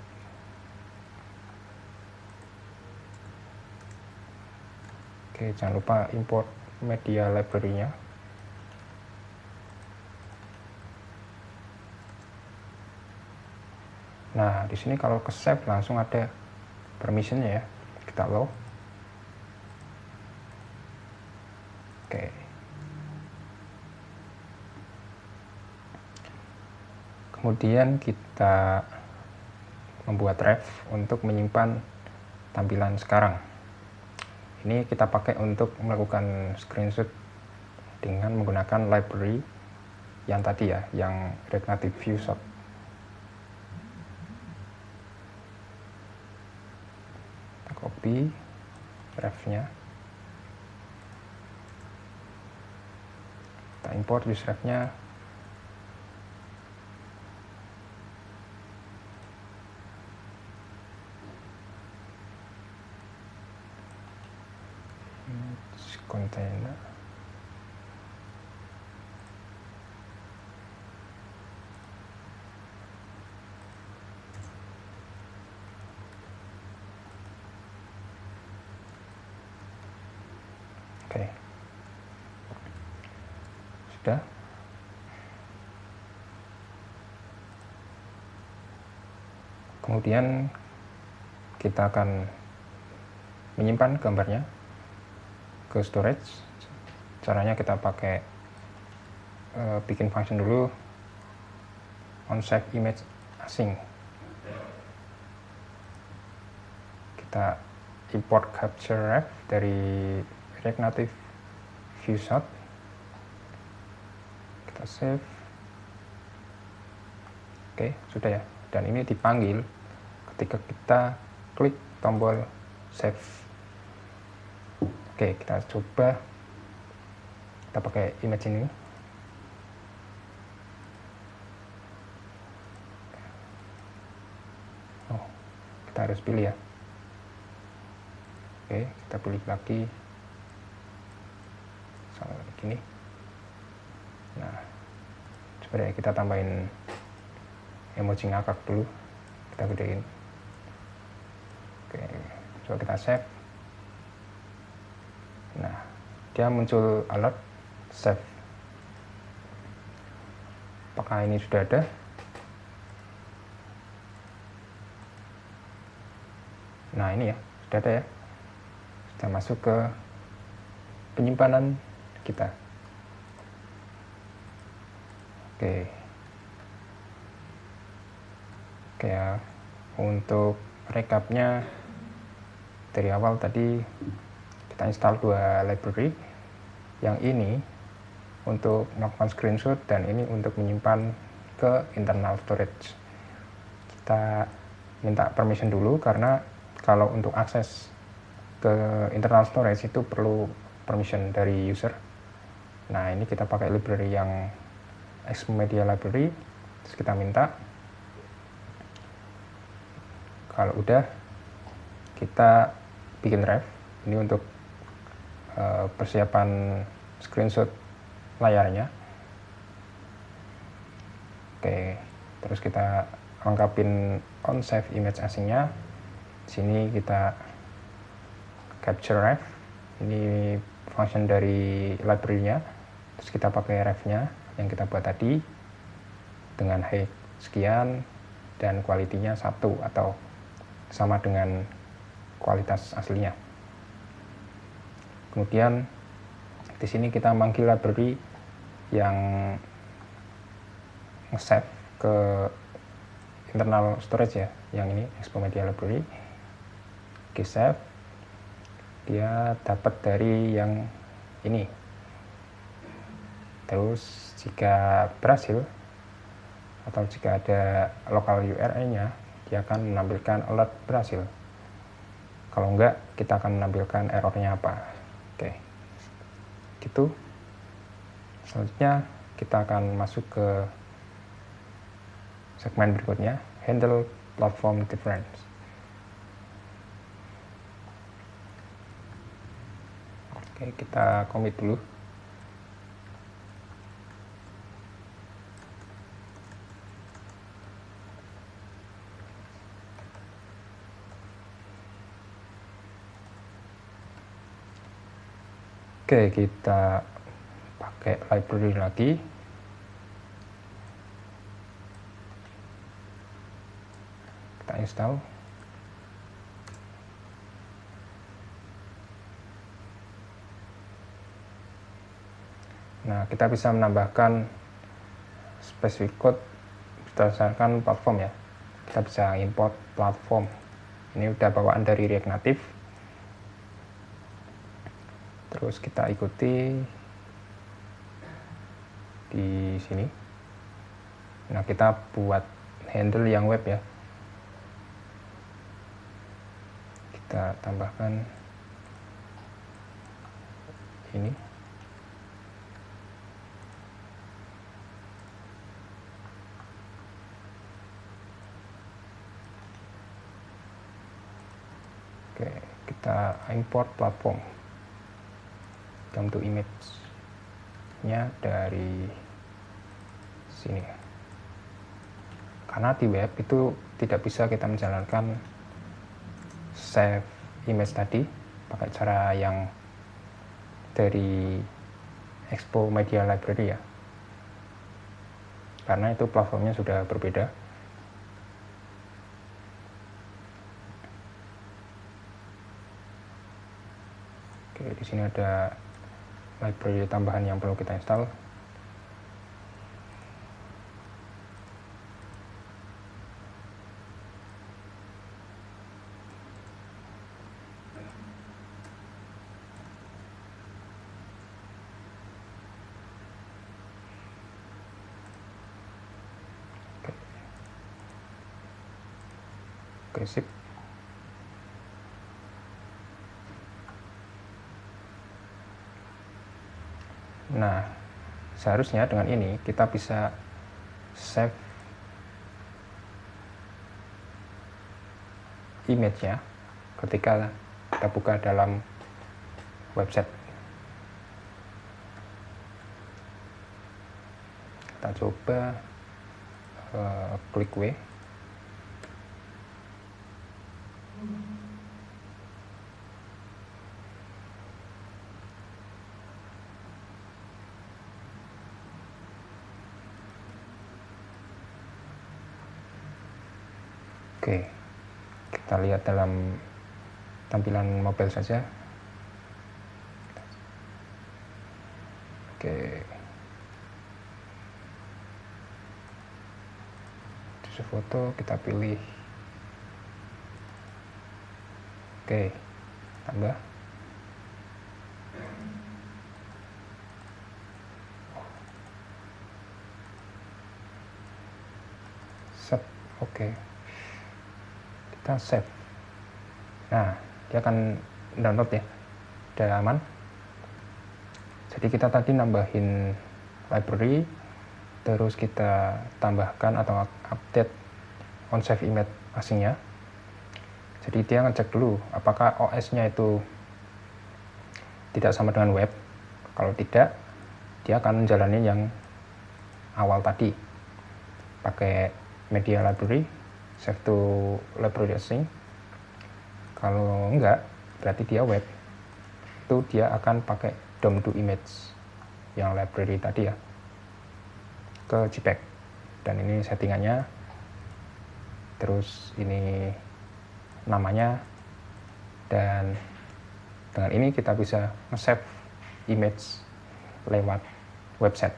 Oke, jangan lupa import media library-nya. Nah, di sini kalau ke save langsung ada permission-nya ya. Kita allow. Oke. Kemudian kita membuat ref untuk menyimpan tampilan sekarang. Ini kita pakai untuk melakukan screenshot dengan menggunakan library yang tadi ya, yang React Native Viewshot. Kita copy refnya. Kita import use refnya. Container. Oke. Sudah. Kemudian kita akan menyimpan gambarnya ke storage. Caranya kita pakai bikin function dulu onSave image async. Kita import capture ref dari React Native Viewshot. Kita save. Oke, sudah ya. Dan ini dipanggil ketika kita klik tombol save. Oke, kita coba. Kita pakai image ini. Oh, kita harus pilih ya. Oke, kita pilih lagi. Sama begini. Nah, coba deh kita tambahin emoji ngakak dulu. Kita gedein. Oke, coba kita save. Nah, dia muncul alert save. Apakah ini sudah ada? Nah, ini ya, sudah ada ya. Sudah masuk ke penyimpanan kita. Oke. Oke ya, untuk recapnya dari awal tadi kita install dua library. Yang ini untuk melakukan screenshot dan ini untuk menyimpan ke internal storage. Kita minta permission dulu karena kalau untuk akses ke internal storage itu perlu permission dari user. Nah, ini kita pakai library yang Expo Media Library. Terus kita minta. Kalau udah, kita bikin ref. Ini untuk persiapan screenshot layarnya. Oke, terus kita lengkapin on-save image asingnya. Di sini kita capture ref, ini function dari library-nya, terus kita pakai ref-nya yang kita buat tadi dengan height sekian dan quality-nya 1 atau sama dengan kualitas aslinya. Kemudian di sini kita manggil library yang nge-save ke internal storage ya, yang ini Expo Media Library. Oke, save, dia dapat dari yang ini. Terus jika berhasil atau jika ada local URL-nya, dia akan menampilkan alert berhasil. Kalau enggak, kita akan menampilkan errornya apa. Oke, gitu. Selanjutnya kita akan masuk ke segmen berikutnya, handle platform difference. Oke, kita commit dulu. Oke, kita pakai library lagi. Kita install. Nah, kita bisa menambahkan specific code berdasarkan platform ya. Kita bisa import platform. Ini udah bawaan dari React Native. Terus kita ikuti di sini. Nah, kita buat handle yang web ya. Kita tambahkan ini. Oke, kita import platform. Come to image-nya dari sini. Karena di web itu tidak bisa kita menjalankan save image tadi pakai cara yang dari Expo Media Library ya. Karena itu platformnya sudah berbeda. Oke, di sini ada library tambahan yang perlu kita install. Oke, sip. Nah, seharusnya dengan ini kita bisa save image-nya ketika kita buka dalam website. Kita coba klik W. Oke, kita lihat dalam tampilan mobile saja. Oke, choose foto, kita pilih. Oke, tambah. Set, oke. Kita save. Nah, dia akan download ya, udah aman. Jadi kita tadi nambahin library, terus kita tambahkan atau update on-save image asingnya. Jadi dia ngecek dulu apakah OS-nya itu tidak sama dengan web. Kalau tidak, dia akan menjalani yang awal tadi, pakai media library, save to library async. Kalau enggak, berarti dia web. Itu dia akan pakai DOM2 image yang library tadi ya, ke JPEG. Dan ini settingannya. Terus ini namanya. Dan dengan ini kita bisa nge-save image lewat website.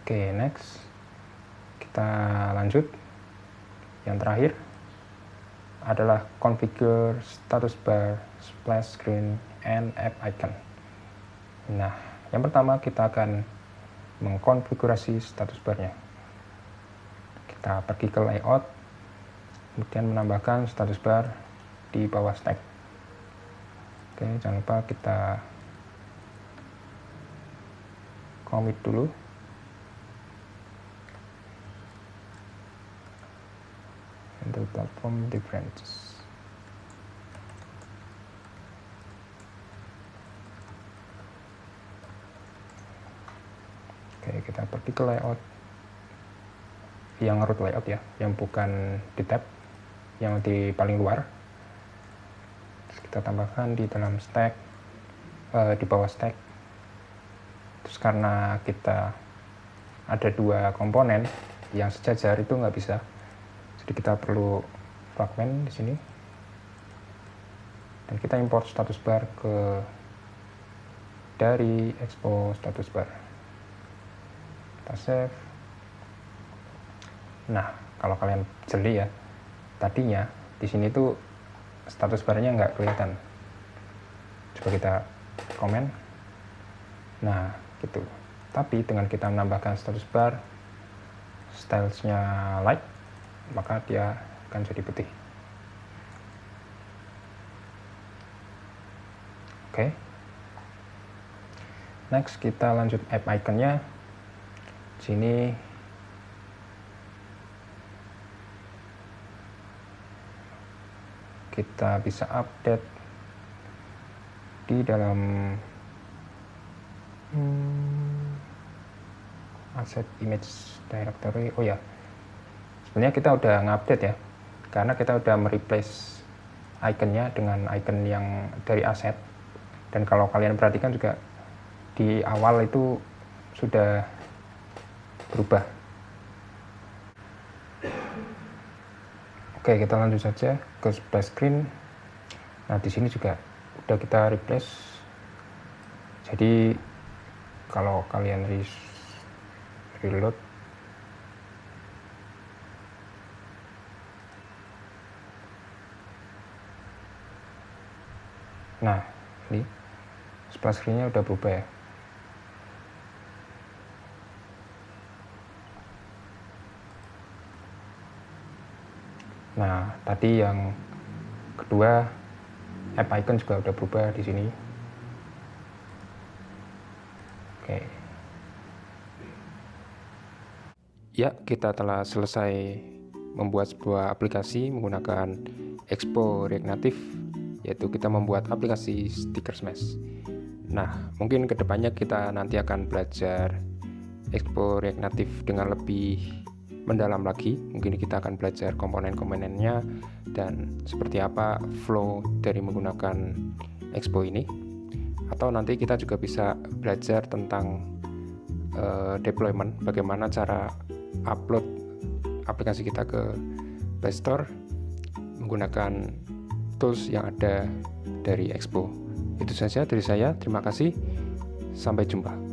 Oke, next. Kita lanjut. Yang terakhir adalah configure status bar, splash screen, and app icon. Nah, yang pertama kita akan mengkonfigurasi status barnya. Kita pergi ke layout, kemudian menambahkan status bar di bawah stack. Oke, jangan lupa kita commit dulu. Untuk platform differences. Oke, kita pergi ke layout yang root layout ya, yang bukan di tab, yang di paling luar. Terus kita tambahkan di dalam stack, di bawah stack. Terus karena kita ada dua komponen yang sejajar, itu nggak bisa. Jadi kita perlu fragment di sini. Dan kita import status bar dari expo status bar. Kita save. Nah, kalau kalian jeli ya, tadinya di sini tuh status barnya nggak kelihatan. Coba kita komen. Nah, gitu. Tapi dengan kita menambahkan status bar, stylesnya light, maka dia akan jadi putih. Oke. Next kita lanjut app iconnya. Sini kita bisa update di dalam asset image directory. Oh ya, sebenarnya kita udah ngupdate ya, karena kita udah mereplace iconnya dengan icon yang dari aset. Dan kalau kalian perhatikan juga di awal itu sudah berubah. Oke, kita lanjut saja ke splash screen. Nah, di sini juga udah kita replace. Jadi kalau kalian reload, nah ini splash screen-nya udah berubah ya. Nah, tadi yang kedua, app icon juga udah berubah di sini. Oke. Ya, kita telah selesai membuat sebuah aplikasi menggunakan Expo React Native, yaitu kita membuat aplikasi sticker smash. Nah, mungkin kedepannya kita nanti akan belajar Expo React Native dengan lebih mendalam lagi. Mungkin kita akan belajar komponen-komponennya dan seperti apa flow dari menggunakan Expo ini. Atau nanti kita juga bisa belajar tentang deployment, bagaimana cara upload aplikasi kita ke Play Store menggunakan tools yang ada dari Expo. Itu saja dari saya, terima kasih, sampai jumpa.